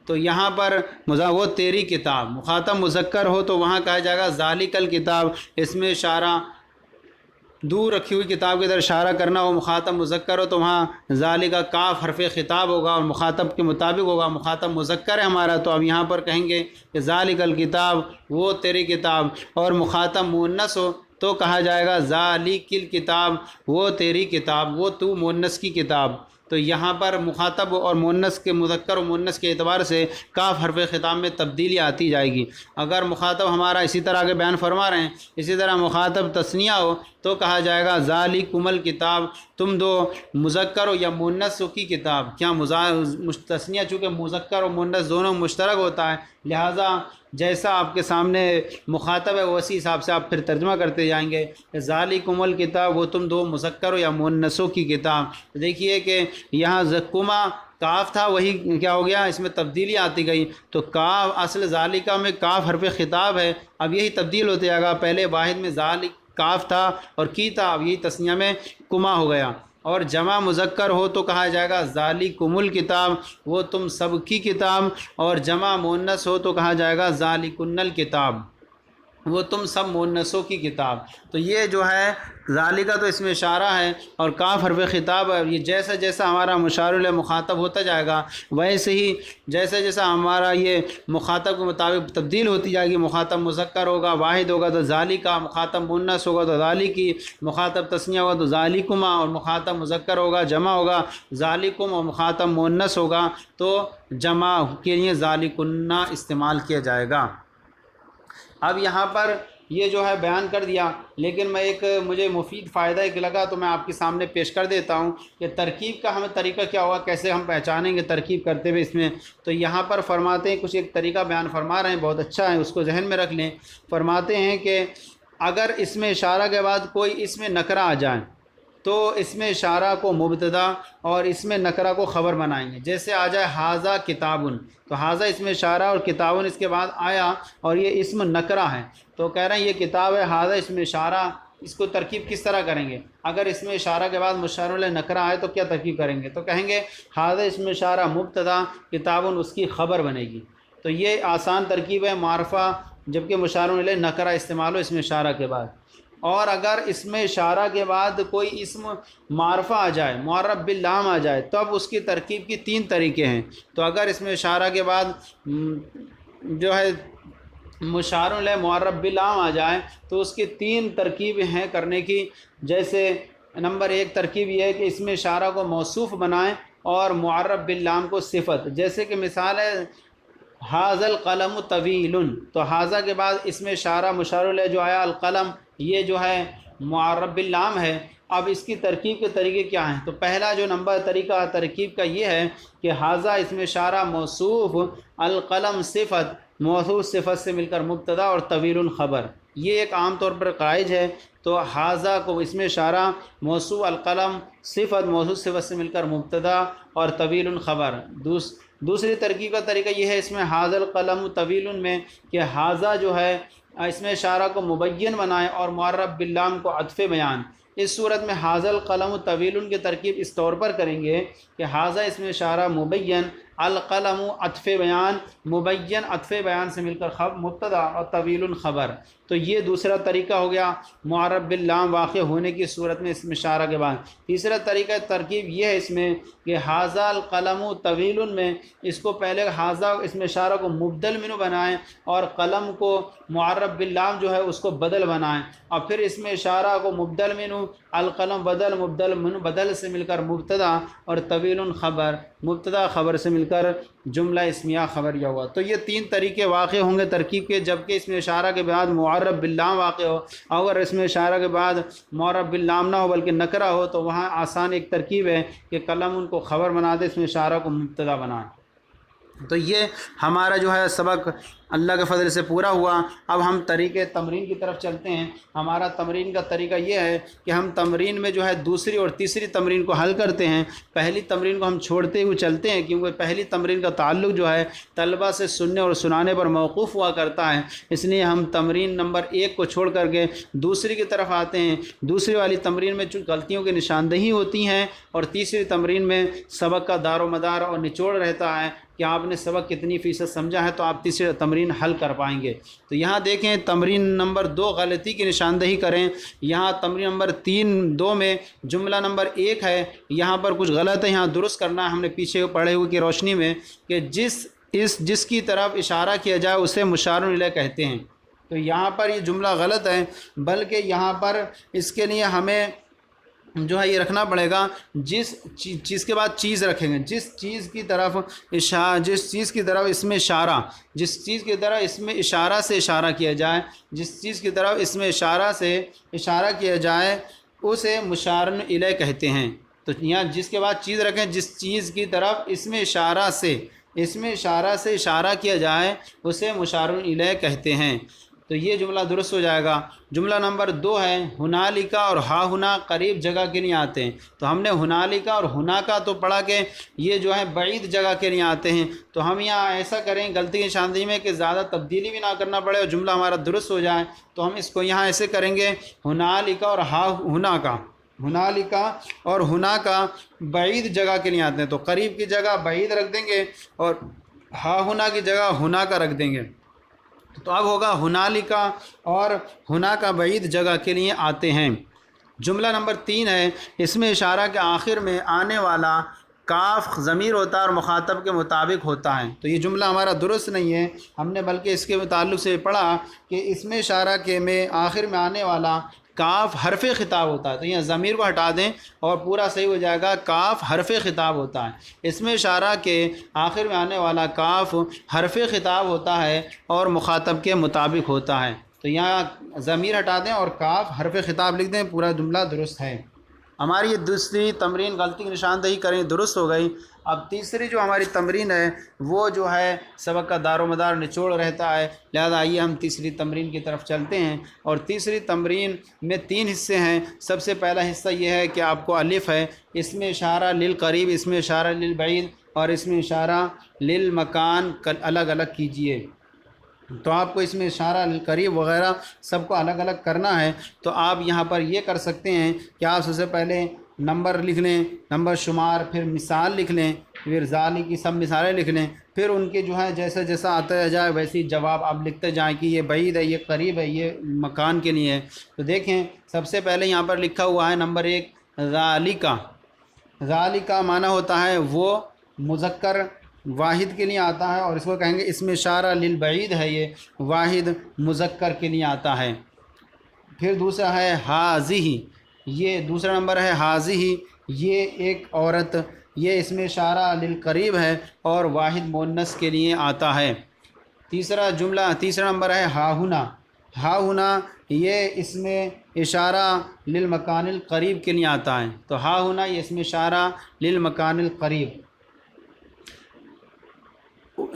تو یہاں پر وہ تیری کتاب، مخاطب مذکر ہو تو وہاں کہا جائے گا ذالک الکتاب، اس میں اشارہ دور رکھی ہوئی کتاب کی طرف اشارہ کرنا ہو، مخاطب مذکر ہو تو وہاں ذالک کاف حرف خطاب ہوگا اور مخاطب کے مطابق ہوگا، مخاطب مذکر ہے ہمارا تو اب یہاں پر کہیں گے کہ ذالک الکتاب، وہ تیری کتاب، اور مخاطب مؤنث ہو تو کہا جائے گا ذالک الکتاب، وہ تیری کتاب، وہ تو مؤنث کی کتاب۔ تو یہاں پر مخاطب اور مؤنث کے مذکر و مؤنث کے اعتبار سے کاف حرف خطاب میں تبدیلی آتی جائے گی۔ اگر مخاطب ہمارا اسی طرح آگے بیان فرما رہے ہیں، اسی طرح مخاطب تثنیہ ہو تو کہا جائے گا ذالکم الکتاب، تم دو مذکر ہو یا مؤنث ہو کی کتاب۔ کیا تثنیہ چونکہ مذکر و مؤنث دونوں مشترک ہوتا ہے، لہٰذا جیسا آپ کے سامنے مخاطب ہے اسی حساب سے آپ پھر ترجمہ کرتے جائیں گے۔ ذالکم الکتاب، وہ تم دو مذکر ہو یا مؤنثوں کی کتاب۔ دیکھیے کہ یہاں زکما کاف تھا، وہی کیا ہو گیا، اس میں تبدیلی آتی گئی، تو کاف اصل ذالکہ میں کاف حرف خطاب ہے، اب یہی تبدیل ہوتے جائے گا، پہلے واحد میں ذالک کاف تھا اور کی تھا، اب یہی تثنیہ میں کما ہو گیا۔ اور جمع مذکر ہو تو کہا جائے گا ذالکم الکتاب، وہ تم سب کی کتاب، اور جمع مؤنث ہو تو کہا جائے گا ذالکن الکتاب، وہ تم سب مؤنثوں کی کتاب۔ تو یہ جو ہے ذالکہ تو اس میں اشارہ ہے اور کاف حرف خطاب ہے، یہ جیسا جیسا ہمارا مشار الیہ مخاطب ہوتا جائے گا ویسے ہی جیسا جیسا ہمارا یہ مخاطب کے مطابق تبدیل ہوتی جائے گی، مخاطب مذکر ہوگا واحد ہوگا تو ذالکہ، مخاطب مؤنث ہوگا تو ذالکی، مخاطب تثنیہ ہوگا تو ذالکما، اور مخاطب مذکر ہوگا جمع ہوگا ذالکم، اور مخاطب مؤنث ہوگا تو جمع کے لیے ذالکن استعمال کیا جائے گا۔ اب یہاں پر یہ جو ہے بیان کر دیا، لیکن میں مجھے مفید فائدہ ایک لگا تو میں آپ کے سامنے پیش کر دیتا ہوں کہ ترکیب کا ہمیں طریقہ کیا ہوگا، کیسے ہم پہچانیں گے ترکیب کرتے ہوئے اس میں۔ تو یہاں پر فرماتے ہیں، کچھ ایک طریقہ بیان فرما رہے ہیں، بہت اچھا ہے، اس کو ذہن میں رکھ لیں۔ فرماتے ہیں کہ اگر اس میں اشارہ کے بعد کوئی اس میں نکرہ آ جائے تو اس میں اشارہ کو مبتدا اور اس میں نکرہ کو خبر بنائیں گے۔ جیسے آ جائے ھذا کتابن، تو ھذا اس میں اشارہ اور کتابن اس کے بعد آیا اور یہ اسم نکرہ ہے، تو کہہ رہے ہیں یہ کتاب ہے، ھذا اس میں اشارہ، اس کو ترکیب کس طرح کریں گے؟ اگر اس میں اشارہ کے بعد مشار الیہ نکرہ آئے تو کیا ترکیب کریں گے؟ تو کہیں گے ھذا اس میں اشارہ مبتدا، کتابن اس کی خبر بنے گی۔ تو یہ آسان ترکیب ہے معرفہ جبکہ مشار الیہ نکرہ استعمال ہو اس میں اشارہ کے بعد۔ اور اگر اس میں اشارہ کے بعد کوئی اسم معرفہ آ جائے، معرف باللام آ جائے، تو اب اس کی ترکیب کی 3 طریقے ہیں۔ تو اگر اس میں اشارہ کے بعد جو ہے مشار الیہ معرف باللام آ جائے تو اس کی 3 ترکیب ہیں کرنے کی۔ جیسے نمبر 1 ترکیب یہ ہے کہ اس میں اشارہ کو موصوف بنائیں اور معرف باللام کو صفت، جیسے کہ مثال ہے ھذا القلم طویل، تو ھذا کے بعد اس میں اشارہ مشار الیہ جو آیا القلم، یہ جو ہے معرف باللام ہے۔ اب اس کی ترکیب کے طریقے کیا ہیں؟ تو پہلا جو نمبر طریقہ ترکیب کا یہ ہے کہ ھذا اس میں اشارہ موصوف، القلم صفت، موصوف صفت سے مل کر مبتدا اور طویل خبر، یہ ایک عام طور پر قائد ہے۔ تو ھذا کو اس میں اشارہ موصوف، القلم صفت، موصوف صفت سے مل کر مبتدا اور طویل خبر۔ دوسری ترکیب کا طریقہ یہ ہے اس میں ھذا القلم طویل میں کہ ھذا جو ہے اس میں اشارہ کو مبین بنائیں اور معرف باللام کو عطف بیان۔ اس صورت میں ھذا القلم طویل کی ترکیب اس طور پر کریں گے کہ ھذا اس میں اشارہ مبین، القلم عطف بیان، مبین عطف بیان سے مل کر مبتدا اور طویل خبر۔ تو یہ دوسرا طریقہ ہو گیا معرف باللام واقع ہونے کی صورت میں اس میں اشارہ کے بعد۔ تیسرا طریقہ ترکیب یہ ہے اس میں کہ ھذا القلم طویل میں اس کو پہلے ھذا اس میں اشارہ کو مبدل منہ بنائیں اور قلم کو معرف باللام جو ہے اس کو بدل بنائیں، اور پھر اس میں اشارہ کو مبدل منہ، القلم بدل، مبدل منہ بدل سے مل کر مبتدا اور طویل خبر، مبتدا خبر سے مل کر جملہ اسمیہ خبریہ ہوا۔ تو یہ 3 طریقے واقع ہوں گے ترکیب کے، جبکہ اس میں اشارہ کے بعد معرف باللام واقع ہو، اگر اس میں اشارہ کے بعد معرف باللام نہ ہو بلکہ نکرہ ہو تو وہاں آسان ایک ترکیب ہے کہ قلم ان کو خبر بنا دے، اس میں اشارہ کو مبتدا بنائیں۔ تو یہ ہمارا جو ہے سبق اللہ کے فضل سے پورا ہوا۔ اب ہم طریقے تمرین کی طرف چلتے ہیں۔ ہمارا تمرین کا طریقہ یہ ہے کہ ہم تمرین میں جو ہے دوسری اور تیسری تمرین کو حل کرتے ہیں، پہلی تمرین کو ہم چھوڑتے ہوئے چلتے ہیں، کیونکہ پہلی تمرین کا تعلق جو ہے طلبہ سے سننے اور سنانے پر موقوف ہوا کرتا ہے، اس لیے ہم تمرین نمبر 1 کو چھوڑ کر کے دوسری کی طرف آتے ہیں۔ دوسری والی تمرین میں چونکہ غلطیوں کی نشاندہی ہوتی ہیں، اور تیسری تمرین میں سبق کا دار و مدار اور نچوڑ رہتا ہے کہ آپ نے سبق کتنی فیصد سمجھا ہے، تو آپ تیسری تمرین حل کر پائیں گے۔ تو یہاں دیکھیں تمرین نمبر 2 غلطی کی نشاندہی کریں۔ یہاں تمرین نمبر 2 میں جملہ نمبر 1 ہے، یہاں پر کچھ غلط ہے، یہاں درست کرنا ہے ہم نے پیچھے پڑھے ہوئے کی روشنی میں، کہ جس کی طرف اشارہ کیا جائے اسے مشار الیہ کہتے ہیں۔ تو یہاں پر یہ جملہ غلط ہے، بلکہ یہاں پر اس کے لیے ہمیں جو ہے یہ رکھنا پڑے گا، جس چیز کے بعد چیز رکھیں گے، جس چیز کی طرف اس میں اشارہ، جس چیز کی طرف اس میں اشارہ سے اشارہ کیا جائے، جس چیز کی طرف اس میں اشارہ سے اشارہ کیا جائے اسے مشار الیہ کہتے ہیں۔ تو یہاں جس کے بعد چیز رکھیں، جس چیز کی طرف اس میں اشارہ سے اشارہ کیا جائے اسے مشار الیہ کہتے ہیں۔ تو یہ جملہ درست ہو جائے گا۔ جملہ نمبر 2 ہے ہنالکا اور ہا ہنا قریب جگہ کے لیے آتے ہیں۔ تو ہم نے ہنالکا اور ہناکا تو پڑھا کہ یہ جو ہے بعید جگہ کے لیے آتے ہیں، تو ہم یہاں ایسا کریں غلطی کی نشاندہی میں کہ زیادہ تبدیلی بھی نہ کرنا پڑے اور جملہ ہمارا درست ہو جائے، تو ہم اس کو یہاں ایسے کریں گے ہنالکا اور ہا ہناکا، ہنالکا اور ہناکا بعید جگہ کے لیے آتے ہیں، تو قریب کی جگہ بعید رکھ دیں گے اور ہا ہنا کی جگہ ہناکا رکھ دیں گے۔ تو اب ہوگا ہنالکا اور ہناکا بعید جگہ کے لیے آتے ہیں۔ جملہ نمبر 3 ہے، اس میں اشارہ کے آخر میں آنے والا کاف ضمیر ہوتا ہے اور مخاطب کے مطابق ہوتا ہے۔ تو یہ جملہ ہمارا درست نہیں ہے، ہم نے بلکہ اس کے تعلق سے پڑھا کہ اس میں اشارہ کے میں آخر میں آنے والا کاف حرف خطاب ہوتا ہے، تو یہاں ضمیر کو ہٹا دیں اور پورا صحیح ہو جائے گا، کاف حرف خطاب ہوتا ہے۔ اس میں اشارہ کے آخر میں آنے والا کاف حرف خطاب ہوتا ہے اور مخاطب کے مطابق ہوتا ہے، تو یہاں ضمیر ہٹا دیں اور کاف حرف خطاب لکھ دیں، پورا جملہ درست ہے۔ ہماری یہ دوسری تمرین غلطی کی نشاندہی کریں، درست ہو گئی۔ اب تیسری جو ہماری تمرین ہے وہ جو ہے سبق کا دار و مدار نچوڑ رہتا ہے، لہذا آئیے ہم تیسری تمرین کی طرف چلتے ہیں۔ اور تیسری تمرین میں 3 حصے ہیں۔ سب سے پہلا حصہ یہ ہے کہ آپ کو الف ہے، اس میں اشارہ للقریب، اس میں اشارہ للبعید اور اس میں اشارہ للمکان الگ الگ کیجئے۔ تو آپ کو اس میں اشارہ قریب وغیرہ سب کو الگ الگ کرنا ہے، تو آپ یہاں پر یہ کر سکتے ہیں کہ آپ سب سے پہلے نمبر لکھ لیں، نمبر شمار، پھر مثال لکھ لیں، پھر ذالی کی سب مثالیں لکھ لیں، پھر ان کے جو ہے جیسا جیسا آتا جائے ویسی جواب آپ لکھتے جائیں کہ یہ بعید ہے، یہ قریب ہے، یہ مکان کے لیے ہے۔ تو دیکھیں سب سے پہلے یہاں پر لکھا ہوا ہے نمبر 1 ذالکا۔ ذالکا معنی ہوتا ہے وہ، مذکر واحد کے لیے آتا ہے، اور اس کو کہیں گے اس میں اشارہ للبعید ہے، یہ واحد مذکر کے لیے آتا ہے۔ پھر دوسرا ہے حاذہ، یہ دوسرا نمبر ہے حاذہ، یہ ایک عورت، یہ اس میں اشارہ للقریب ہے اور واحد مؤنث کے لیے آتا ہے۔ تیسرا نمبر ہے ہا ہنا، ہا ہنا یہ اس میں اشارہ للمکان القریب کے لیے آتا ہے، تو ہا ہنا یہ اس میں اشارہ للمکان القریب۔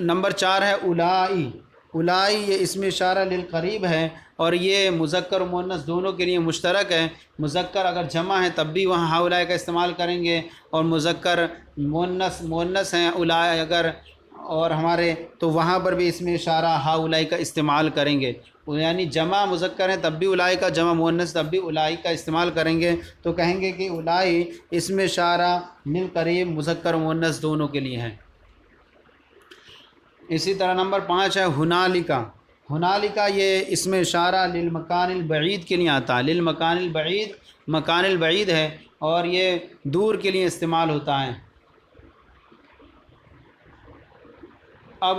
نمبر 4 ہے اولائی، اولائی یہ اس میں اشارہ للقریب ہے اور یہ مذکر و مؤنث دونوں کے لیے مشترک ہے۔ مذکر اگر جمع ہے تب بھی وہاں ہا اولائی کا استعمال کریں گے، اور مذکر مؤنث ہیں اولائی اگر اور ہمارے، تو وہاں پر بھی اس میں اشارہ ہا اولائی کا استعمال کریں گے، یعنی جمع مذکر ہیں تب بھی اولائی کا، جمع مؤنث تب بھی اولائی کا استعمال کریں گے، تو کہیں گے کہ اولائی اس میں اشارہ للقریب مذکر و مؤنث دونوں کے لیے ہے۔ اسی طرح نمبر 5 ہے ہنالکا، ہنالکا یہ اس میں اشارہ للمکان البعید کے لیے آتا ہے، للمکان البعید، مکان البعید ہے اور یہ دور کے لیے استعمال ہوتا ہے۔ اب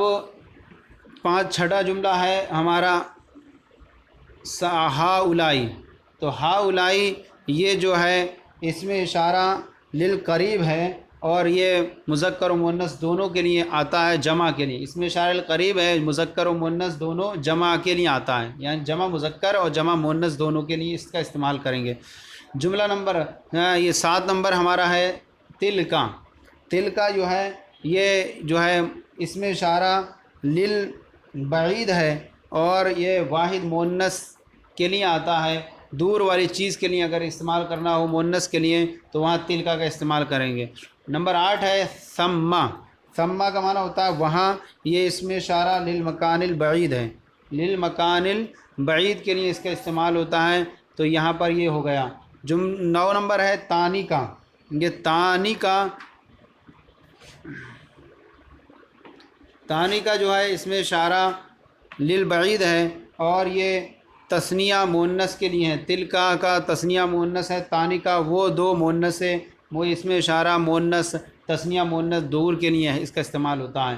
چھٹا جملہ ہے ہمارا ہا اولائی، تو ہا اولائی یہ جو ہے اس میں اشارہ للقریب ہے اور یہ مذکر و مؤنث دونوں کے لیے آتا ہے، جمع کے لیے، اس میں اشارہ للقریب ہے، مذکر و مؤنث دونوں جمع کے لیے آتا ہے، یعنی جمع مذکر اور جمع مؤنث دونوں کے لیے اس کا استعمال کریں گے۔ جملہ نمبر یہ 7 نمبر ہمارا ہے تلکا، تلکا جو ہے یہ جو ہے اس میں اشارہ بعید ہے اور یہ واحد مؤنث کے لیے آتا ہے، دور والی چیز کے لیے اگر استعمال کرنا ہو مؤنث کے لیے تو وہاں تلکا کا استعمال کریں گے۔ نمبر 8 ہے ثما۔ ثما کا معنی ہوتا ہے وہاں، یہ اسم اشارہ للمکان البعید ہے، للمکان البعید کے لیے اس کا استعمال ہوتا ہے، تو یہاں پر یہ ہو گیا۔ 9 نمبر ہے تانی کا۔ یہ تانی کا جو ہے اسم اشارہ للبعید ہے اور یہ تثنیہ مؤنث کے لیے ہے۔ تلکا کا تثنیہ مؤنث ہے، تانی کا وہ دو مؤنث ہے، وہ اسم اشارہ مؤنث تثنیہ مؤنث دور کے لیے ہے، اس کا استعمال ہوتا ہے۔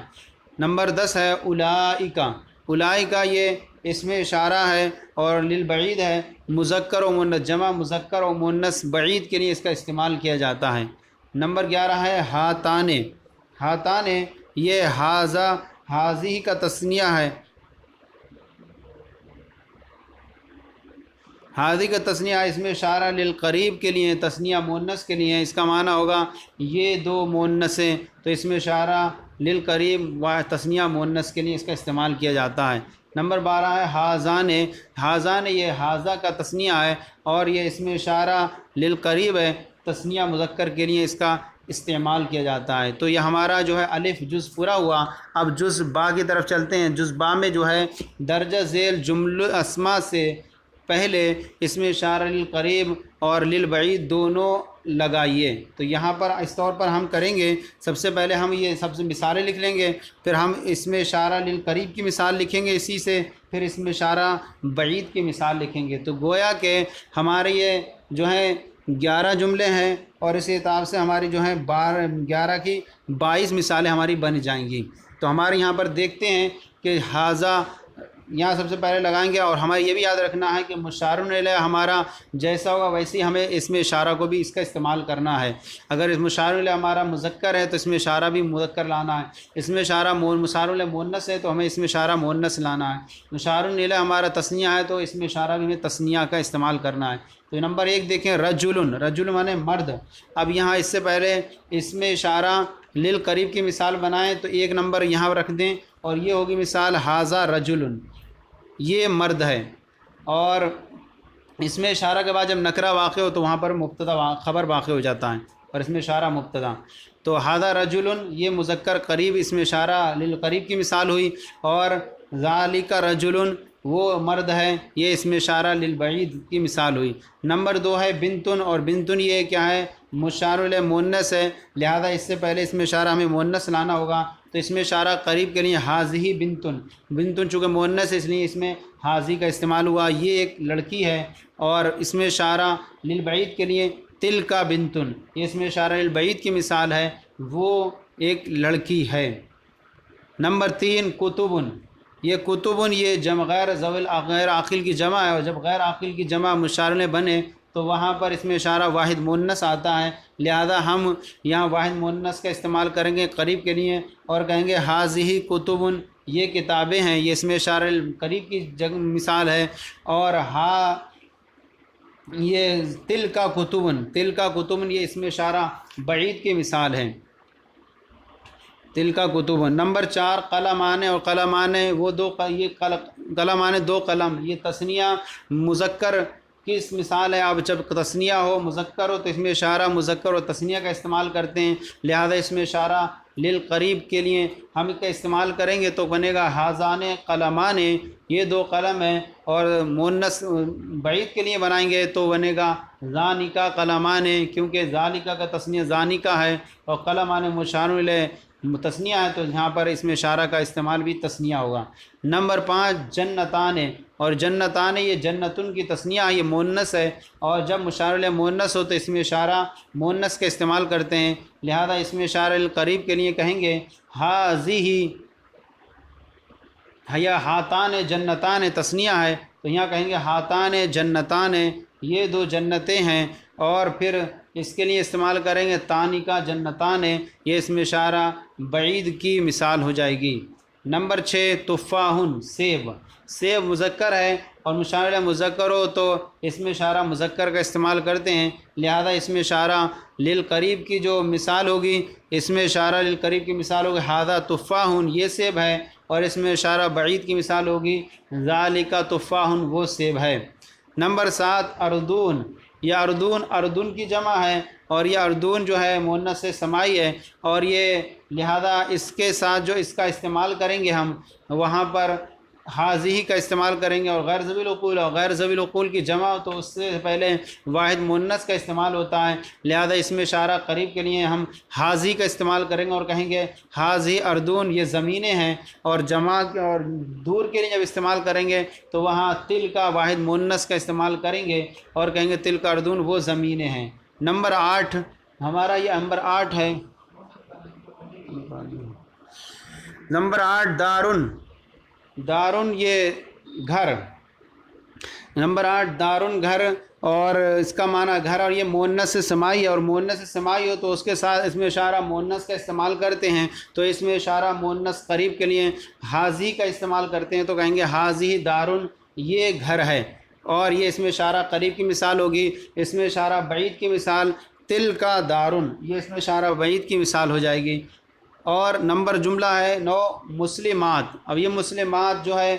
نمبر 10 ہے اولئک۔ اولئک یہ اسم اشارہ ہے اور للبعید ہے، مذکر و مؤنث، جمع مذکر و مؤنث بعید کے لیے اس کا استعمال کیا جاتا ہے۔ نمبر 11 ہے ہاتان۔ ہاتان یہ ہاذا ہاذی کا تثنیہ ہے، ہاذی کا تثنیہ اسم اشارہ للقریب کے لیے، تثنیہ مؤنث کے لیے، اس کا معنی ہوگا یہ دو مؤنثیں، تو اسم اشارہ للقریب و تثنیہ مؤنث کے لیے اس کا استعمال کیا جاتا ہے۔ نمبر 12 ہے ہاذان۔ ہاذان یہ ہاذا کا تثنیہ ہے اور یہ اسم اشارہ للقریب ہے، تثنیہ مذکر کے لیے اس کا استعمال کیا جاتا ہے۔ تو یہ ہمارا جو ہے الف جز پورا ہوا۔ اب جز با کی طرف چلتے ہیں۔ جز با میں جو ہے درجہ ذیل جملہ اسما سے پہلے اسم اشارہ للقریب اور للبعید دونوں لگائیے۔ تو یہاں پر اس طور پر ہم کریں گے، سب سے پہلے ہم یہ سب سے مثالیں لکھ لیں گے، پھر ہم اسم اشارہ للقریب کی مثال لکھیں گے اسی سے، پھر اسم اشارہ بعید کی مثال لکھیں گے۔ تو گویا کہ ہمارے یہ جو ہے 11 جملے ہیں اور اس اعتبار سے ہماری جو ہے 11 کی 22 مثالیں ہماری بن جائیں گی۔ تو ہمارے یہاں پر دیکھتے ہیں کہ ہاذا یہاں سب سے پہلے لگائیں گے، اور ہمیں یہ بھی یاد رکھنا ہے کہ مشار الیہ ہمارا جیسا ہوگا ویسے ہی ہمیں اسم اشارہ کو بھی اس کا استعمال کرنا ہے۔ اگر مشار الیہ ہمارا مذکر ہے تو اسم اشارہ بھی مذکر لانا ہے، اسم اشارہ مشار الیہ مؤنث ہے تو ہمیں اسم اشارہ مؤنث لانا ہے، مشار الیہ ہمارا تثنیہ ہے تو اسم اشارہ بھی ہمیں تثنیہ کا استعمال کرنا ہے۔ تو نمبر 1 دیکھیں رجل، رجل مانے مرد۔ اب یہاں اس سے پہلے اسم اشارہ للقریب کی مثال بنائیں تو 1 نمبر یہاں رکھ دیں اور یہ ہوگی مثال ھذا رجل، یہ مرد ہے، اور اس میں اشارہ کے بعد جب نکرہ واقع ہو تو وہاں پر مبتدا خبر واقع ہو جاتا ہے اور اس میں اشارہ مبتدا۔ تو ھذا رجل یہ مذکر قریب اس میں اشارہ للقریب کی مثال ہوئی، اور ذالک رجل وہ مرد ہے، یہ اس میں اشارہ للبعید کی مثال ہوئی۔ نمبر 2 ہے بنتن، اور بنتن یہ کیا ہے؟ مشار الیہ مؤنث ہے، لہذا اس سے پہلے اس میں اشارہ ہمیں مؤنث لانا ہوگا، تو اس میں اشارہ قریب کے لیے ھذہ بنتن، بنتن چونکہ مؤنث ہے اس لیے اس میں ھذہ کا استعمال ہوا، یہ ایک لڑکی ہے، اور اس میں اشارہ للبعید کے لیے تلک بنتن، یہ اس میں اشارہ للبعید کی مثال ہے، وہ ایک لڑکی ہے۔ نمبر 3 کتبن، یہ کتبن یہ جمع غیر عاقل کی جمع ہے، اور جب غیر عاقل کی جمع مشار الیہ بنے تو وہاں پر اس میں اشارہ واحد مؤنث آتا ہے، لہذا ہم یہاں واحد مؤنث کا استعمال کریں گے قریب کے لیے اور کہیں گے ھذہ کتبن، یہ کتابیں ہیں، یہ اس میں اشارہ قریب کی مثال ہے، اور یہ تلک کتبن، تلک کتبن یہ اس میں اشارہ بعید کی مثال ہے، تلک کتبن۔ نمبر 4 قلمان، اور قلمان وہ دو، یہ قلمان 2 قلم، یہ تثنیہ مذکر کس مثال ہے؟ اب جب تثنیہ ہو مذکر ہو تو اس میں اشارہ مذکر و تثنیہ کا استعمال کرتے ہیں، لہذا اس میں اشارہ للقریب کے لیے ہم اس کا استعمال کریں گے تو بنے گا ھذان قلمان، یہ 2 قلم ہیں، اور مؤنث بعید کے لیے بنائیں گے تو بنے گا ذالک قلمان، کیونکہ ذالک کا تثنیہ ذالک ہے اور قلمان مشار الیہ تثنیہ ہے، تو یہاں پر اس میں اشارہ کا استعمال بھی تثنیہ ہوگا۔ نمبر 5 جنتان، اور جنتان یہ جنتن کی تثنیہ ہے، یہ مؤنث ہے، اور جب مشار الیہ مؤنث ہو تو اس میں اشارہ مؤنث کا استعمال کرتے ہیں، لہذا اس میں اشارہ القریب کے لیے کہیں گے ھذہ، یا ہاتان جنتان تثنیہ ہے تو یہاں کہیں گے ہاتان جنتان، یہ 2 جنتیں ہیں، اور پھر اس کے لیے استعمال کریں گے تانی کا جنتان، یہ اس میں اشارہ بعید کی مثال ہو جائے گی۔ نمبر 6 تفاحن، سیب، سیب مذکر ہے اور مشار الیہ مذکر ہو تو اس میں اشارہ مذکر کا استعمال کرتے ہیں، لہذا اس میں اشارہ للقریب کی جو مثال ہوگی، اس میں اشارہ للقریب کی مثال ہوگی ھذا تفاحن، یہ سیب ہے، اور اس میں اشارہ بعید کی مثال ہوگی ذالک تفاح، وہ سیب ہے۔ نمبر 7 اردون، یہ اردون کی جمع ہے، اور یہ اردون جو ہے مؤنث سمائی ہے، اور یہ لہذا اس کے ساتھ جو اس کا استعمال کریں گے ہم وہاں پر حاضی کا استعمال کریں گے، اور غیر ذوی العقول، اور غیر ذوی العقول کی جمع تو اس سے پہلے واحد مؤنث کا استعمال ہوتا ہے، لہذا اس میں اشارہ قریب کے لیے ہم حاضی کا استعمال کریں گے اور کہیں گے حاضی اردون، یہ زمینیں ہیں، اور جمع اور دور کے لیے جب استعمال کریں گے تو وہاں تل کا واحد مؤنث کا استعمال کریں گے اور کہیں گے تل کا اردون، وہ زمینیں ہیں۔ نمبر 8 ہمارا یہ نمبر 8 ہے، نمبر 8 دارن یہ گھر، نمبر 8 دارن گھر، اور اس کا معنی گھر، اور یہ مؤنث سمائی ہے، اور مؤنث سمائی ہو تو اس کے ساتھ اس میں اشارہ مؤنث کا استعمال کرتے ہیں، تو اس میں اشارہ مؤنث قریب کے لیے حاضی کا استعمال کرتے ہیں، تو کہیں گے حاضی دارن، یہ گھر ہے، اور یہ اس میں اشارہ قریب کی مثال ہوگی۔ اس میں اشارہ بعید کی مثال تل کا دارن، یہ اس میں اشارہ بعید کی مثال ہو جائے گی۔ اور نمبر جملہ ہے 9 مسلمات، اب یہ مسلمات جو ہے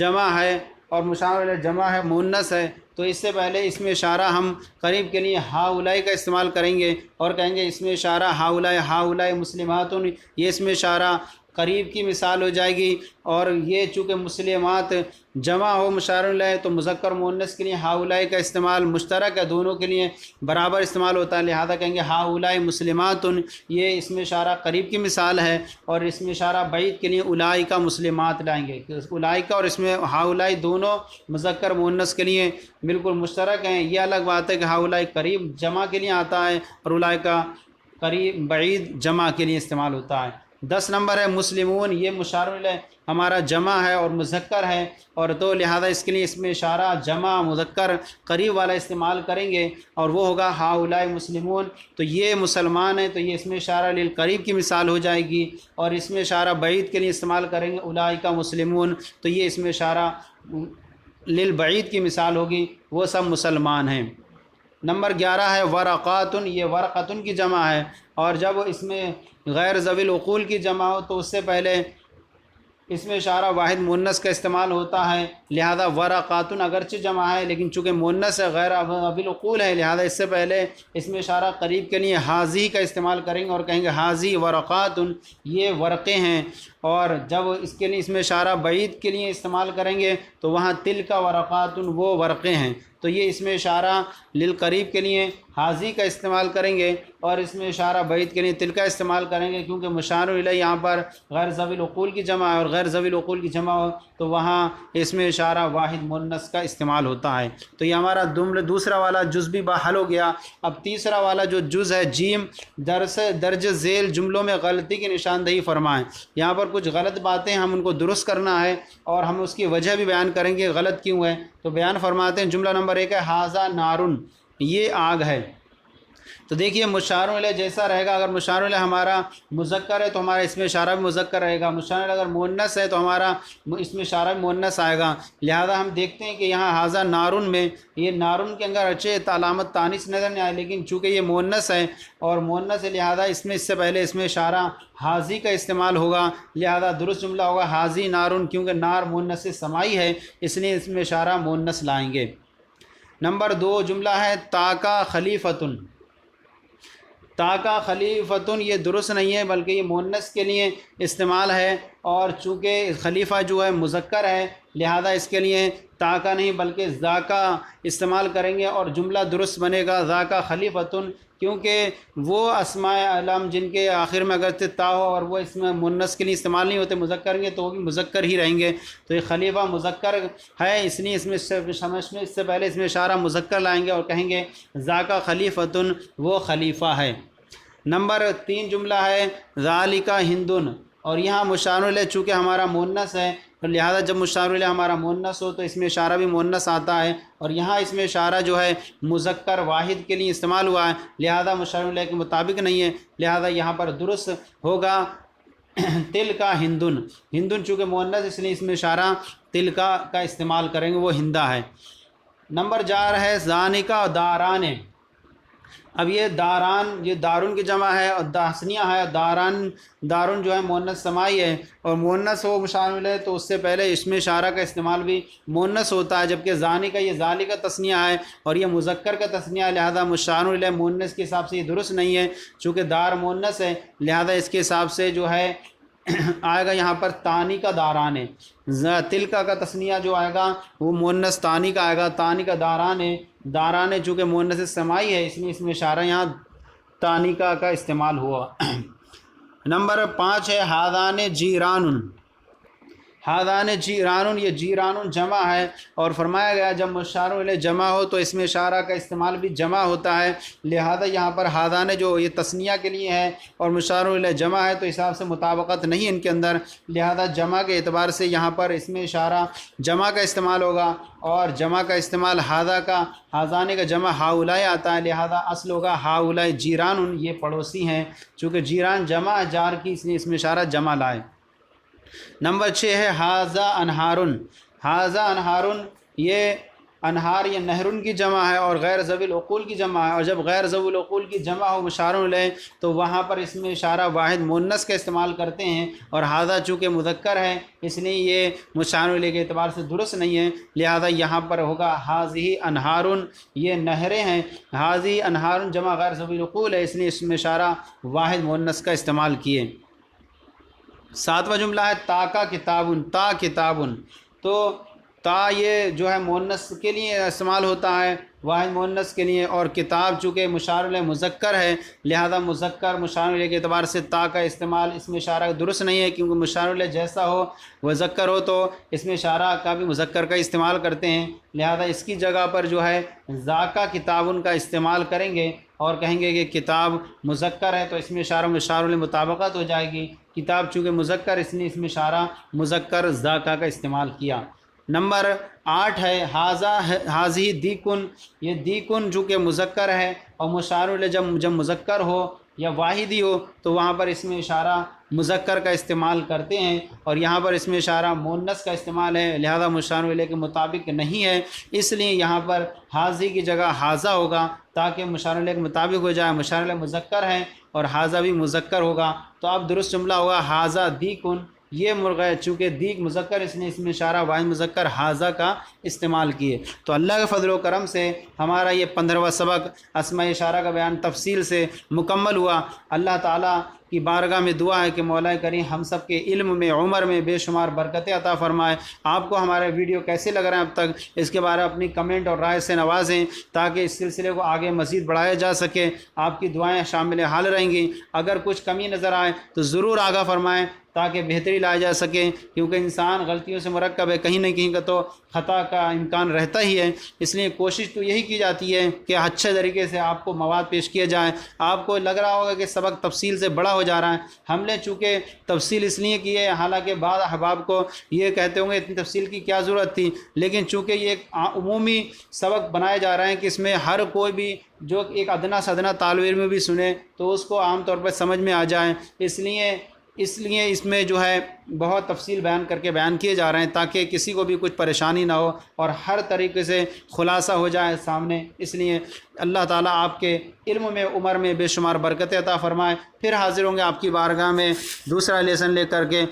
جمع ہے اور مشار علیہ جمع ہے، مؤنث ہے، تو اس سے پہلے اس میں اشارہ ہم قریب کے لیے ہاؤلائی کا استعمال کریں گے اور کہیں گے اس میں اشارہ ہاؤلائی مسلمات، یہ اس میں اشارہ قریب کی مثال ہو جائے گی۔ اور یہ چونکہ مسلمات جمع ہو مشار علیہ تو مذکر مؤنث کے لیے ہاؤلائی کا استعمال مشترک ہے، دونوں کے لیے برابر استعمال ہوتا ہے، لہذا کہیں گے ہاؤلائی مسلمات، یہ اس میں اشارہ قریب کی مثال ہے، اور اس میں اشارہ بعید کے لیے اولئک مسلمات لائیں گے، اولئک اور اس میں ہاؤلائی دونوں مذکر مؤنث کے لیے بالکل مشترک ہیں۔ یہ الگ بات ہے کہ ہاؤلائی قریب جمع کے لیے آتا ہے اور اولئک قریب بعید جمع کے لیے استعمال ہوتا ہے۔ 10 نمبر ہے مسلمون، یہ مشار علیہ ہمارا جمع ہے اور مذکر ہے، اور تو لہذا اس کے لیے اس میں اشارہ جمع مذکر قریب والا استعمال کریں گے، اور وہ ہوگا ہاؤلائی مسلمون، تو یہ مسلمان ہیں، تو یہ اس میں اشارہ للقریب کی مثال ہو جائے گی، اور اس میں اشارہ بعید کے لیے استعمال کریں گے اولئک مسلمون، تو یہ اس میں اشارہ للبعید کی مثال ہوگی، وہ سب مسلمان ہیں۔ نمبر 11 ہے ورقاتن، یہ ورقتن کی جمع ہے، اور جب اس میں غیر ذوی العقول کی جمع ہو تو اس سے پہلے اس میں اشارہ واحد مؤنث کا استعمال ہوتا ہے، لہذا ورقاتن اگرچہ جمع ہے لیکن چونکہ مؤنث ہے غیر ذوی العقول ہے، لہذا اس سے پہلے اس میں اشارہ قریب کے لیے حاضی کا استعمال کریں گے اور کہیں گے حاضی ورقاتن، یہ ورقے ہیں، اور جب اس کے لیے اس میں اشارہ بعید کے لیے استعمال کریں گے تو وہاں تل کا ورقاتن، وہ ورقے ہیں، تو یہ اس میں اشارہ للقریب کے لیے حاضی کا استعمال کریں گے اور اس میں اشارہ بعید کے لیے تل کا استعمال کریں گے، کیونکہ مشار الیہ یہاں پر غیر ذوی العقول کی جمع ہے، اور غیر ذوی العقول کی جمع ہو تو وہاں اس میں اشارہ واحد مؤنث کا استعمال ہوتا ہے۔ تو یہ ہمارا دوسرا والا جز بھی حل ہو گیا۔ اب تیسرا والا جو جز ہے جیم، درج ذیل جملوں میں غلطی کی نشاندہی فرمائیں۔ یہاں پر کچھ غلط باتیں ہم ان کو درست کرنا ہے اور ہم اس کی وجہ بھی بیان کریں گے غلط کیوں ہے، تو بیان فرماتے ہیں۔ جملہ نمبر 1 ہے ھذا نارن، یہ آگ ہے، تو دیکھیے مشار علیہ جیسا رہے گا، اگر مشار علیہ ہمارا مذکر ہے تو ہمارا اس میں اشارہ بھی مذکر رہے گا، مشار علیہ اگر مؤنث ہے تو ہمارا اس میں اشارہ بھی مؤنث آئے گا، لہذا ہم دیکھتے ہیں کہ یہاں ھذا نارن میں یہ نارن کے اندر اچھے علامت تانیث نظر نہیں آئے، لیکن چونکہ یہ مؤنث ہے اور مؤنث ہے لہذا اس میں اس سے پہلے اس میں اشارہ حاضی کا استعمال ہوگا، لہذا درست جملہ ہوگا حاضی نارن، کیونکہ نار مؤنث سمائی ہے اس لیے اس میں اشارہ مؤنث لائیں گے۔ نمبر 2 جملہ ہے تاکا خلیفتن، تاکا خلیفتن، یہ درست نہیں ہے بلکہ یہ مؤنث کے لیے استعمال ہے، اور چونکہ خلیفہ جو ہے مذکر ہے لہذا اس کے لیے تاکا نہیں بلکہ ذاکا استعمال کریں گے، اور جملہ درست بنے گا ذاکا خلیفتن، کیونکہ وہ اسماء علم جن کے آخر میں اگر تا ہو اور وہ اس میں مؤنث کے لیے استعمال نہیں ہوتے مذکر کے، تو وہ بھی مذکر ہی رہیں گے، تو یہ خلیفہ مذکر ہے اس لیے اس میں اس سے پہلے اس میں اشارہ مذکر لائیں گے اور کہیں گے ذاکا خلیفتن، وہ خلیفہ ہے۔ نمبر 3 جملہ ہے ذالک ہندن، اور یہاں مشار علیہ چونکہ ہمارا مؤنث ہے تو لہذا جب مشار علیہ ہمارا مؤنث ہو تو اس میں اشارہ بھی مؤنث آتا ہے، اور یہاں اس میں اشارہ جو ہے مذکر واحد کے لیے استعمال ہوا ہے لہذا مشار علیہ کے مطابق نہیں ہے، لہذا یہاں پر درست ہوگا تل کا ہندن، ہندن چونکہ مؤنث اس لیے اس میں اشارہ تل کا استعمال کریں گے، وہ ہندہ ہے۔ نمبر 4 ہے ذانکا دارانے، اب یہ داران، یہ دارن کی جمع ہے، اور تثنیہ ہے داران، دارن جو ہے مؤنث سماعی ہے، اور مؤنث ہو مشار ہے تو اس سے پہلے اسم اشارہ کا استعمال بھی مؤنث ہوتا ہے، جبکہ زانی کا یہ ذالی کا تثنیہ ہے اور یہ مذکر کا تثنیہ ہے، لہذا مشار الیہ مؤنث کے حساب سے یہ درست نہیں ہے، چونکہ دار مؤنث ہے، لہذا اس کے حساب سے جو ہے آئے گا یہاں پر تانی کا داران ہے، تلکا کا تثنیہ جو آئے گا وہ مؤنث تانی کا آئے گا، تانی کا داران ہے، داران ہے چونکہ مؤنث سماعی ہے، اس لیے اس میں اشارہ یہاں تانی کا استعمال ہوا۔ نمبر 5 ہے ہادان جیران، ہادان جیران، یہ جیران جمع ہے، اور فرمایا گیا جب مشار الیہ جمع ہو تو اس میں اشارہ کا استعمال بھی جمع ہوتا ہے، لہذا یہاں پر ہادان جو یہ تثنیہ کے لیے ہے اور مشار الیہ جمع ہے تو حساب سے مطابقت نہیں ان کے اندر، لہذا جمع کے اعتبار سے یہاں پر اس میں اشارہ جمع کا استعمال ہوگا، اور جمع کا استعمال ہاذا کا، ہازانے کا جمع ہاؤلائے آتا ہے، لہذا اصل ہوگا ہاؤلائے جیران، یہ پڑوسی ہیں، چونکہ جیران جمع جار کی اس لیے اس میں اشارہ جمع لائے۔ نمبر 6 ہے ہاذا انہارن، ہاذا انہارن، یہ انہار یہ نہرن کی جمع ہے اور غیر ذوی العقول کی جمع ہے، اور جب غیر ذوی العقول کی جمع ہو مشار الیہ تو وہاں پر اس میں اشارہ واحد مؤنث کا استعمال کرتے ہیں، اور ہاذا چونکہ مذکر ہے اس لیے یہ مشار الیہ کے اعتبار سے درست نہیں ہے، لہذا یہاں پر ہوگا ہاذہ انہارن، یہ نہریں ہیں، ہاذہ انہارن جمع غیر ذوی العقول ہے اس لیے اس میں اشارہ واحد مؤنث کا استعمال کیے۔ 7واں جملہ ہے تا کا کتابن، تا کتابن، تو تا یہ جو ہے مؤنث کے لیے استعمال ہوتا ہے، واحد مؤنث کے لیے، اور کتاب چونکہ مشار الیہ مذکر ہے لہذا مذکر مشار الیہ کے اعتبار سے تا کا استعمال اس میں اشارہ درست نہیں ہے، کیونکہ مشار الیہ جیسا ہو مذکر ہو تو اس میں اشارہ کا بھی مذکر کا استعمال کرتے ہیں، لہذا اس کی جگہ پر جو ہے ذاکا کتابن کا استعمال کریں گے اور کہیں گے کہ کتاب مذکر ہے تو اس میں اشارہ مشار الیہ مطابقت ہو جائے گی، کتاب چونکہ مذکر اس لیے اس میں اشارہ مذکر ذاکا کا استعمال کیا۔ نمبر 8 ہے حاذہ دیکن، یہ دیکن چونکہ مذکر ہے اور مشار الیہ جب مذکر ہو یا واحدی ہو تو وہاں پر اس میں اشارہ مذکر کا استعمال کرتے ہیں، اور یہاں پر اس میں اشارہ مؤنث کا استعمال ہے لہذا مشار الیہ کے مطابق نہیں ہے، اس لیے یہاں پر حاذی کی جگہ حاذا ہوگا تاکہ مشار الیہ کے مطابق ہو جائے، مشار الیہ مذکر ہے اور حاذا بھی مذکر ہوگا، تو اب درست جملہ ہوگا حاذا دیکن، یہ مرغ ہے چونکہ دیک مذکر اس نے اس میں اشارہ واحد مذکر حاذا کا استعمال کیے۔ تو اللہ کے فضل و کرم سے ہمارا یہ 15واں سبق اسماء اشارہ کا بیان تفصیل سے مکمل ہوا۔ اللہ تعالیٰ کی بارگاہ میں دعا ہے کہ مولا کریم ہم سب کے علم میں عمر میں بے شمار برکتیں عطا فرمائے۔ آپ کو ہمارے ویڈیو کیسے لگ رہے ہیں اب تک اس کے بارے میں اپنی کمنٹ اور رائے سے نوازیں تاکہ اس سلسلے کو آگے مزید بڑھایا جا سکے، آپ کی دعائیں شامل حال رہیں گی، اگر کچھ کمی نظر آئے تو ضرور آگاہ فرمائیں تاکہ بہتری لایا جا سکے، کیونکہ انسان غلطیوں سے مرکب ہے، کہیں نہ کہیں کا تو خطا کا امکان رہتا ہی ہے، اس لیے کوشش تو یہی کی جاتی ہے کہ اچھے طریقے سے آپ کو مواد پیش کیا جائے۔ آپ کو لگ رہا ہوگا کہ سبق تفصیل سے بڑا ہو جا رہا ہے، ہم نے چونکہ تفصیل اس لیے کی ہے، حالانکہ بعض احباب کو یہ کہتے ہوں گے اتنی تفصیل کی کیا ضرورت تھی، لیکن چونکہ یہ ایک عمومی سبق بنائے جا رہے ہیں کہ اس میں ہر کوئی بھی جو ایک ادنا سے ادنا طالب علم بھی سنے تو اس کو عام طور پر سمجھ میں آ جائے، اس لیے اس میں جو ہے بہت تفصیل بیان کر کے بیان کیے جا رہے ہیں تاکہ کسی کو بھی کچھ پریشانی نہ ہو اور ہر طریقے سے خلاصہ ہو جائے سامنے، اس لیے اللہ تعالیٰ آپ کے علم میں عمر میں بے شمار برکت عطا فرمائے۔ پھر حاضر ہوں گے آپ کی بارگاہ میں دوسرا لیسن لے کر کے۔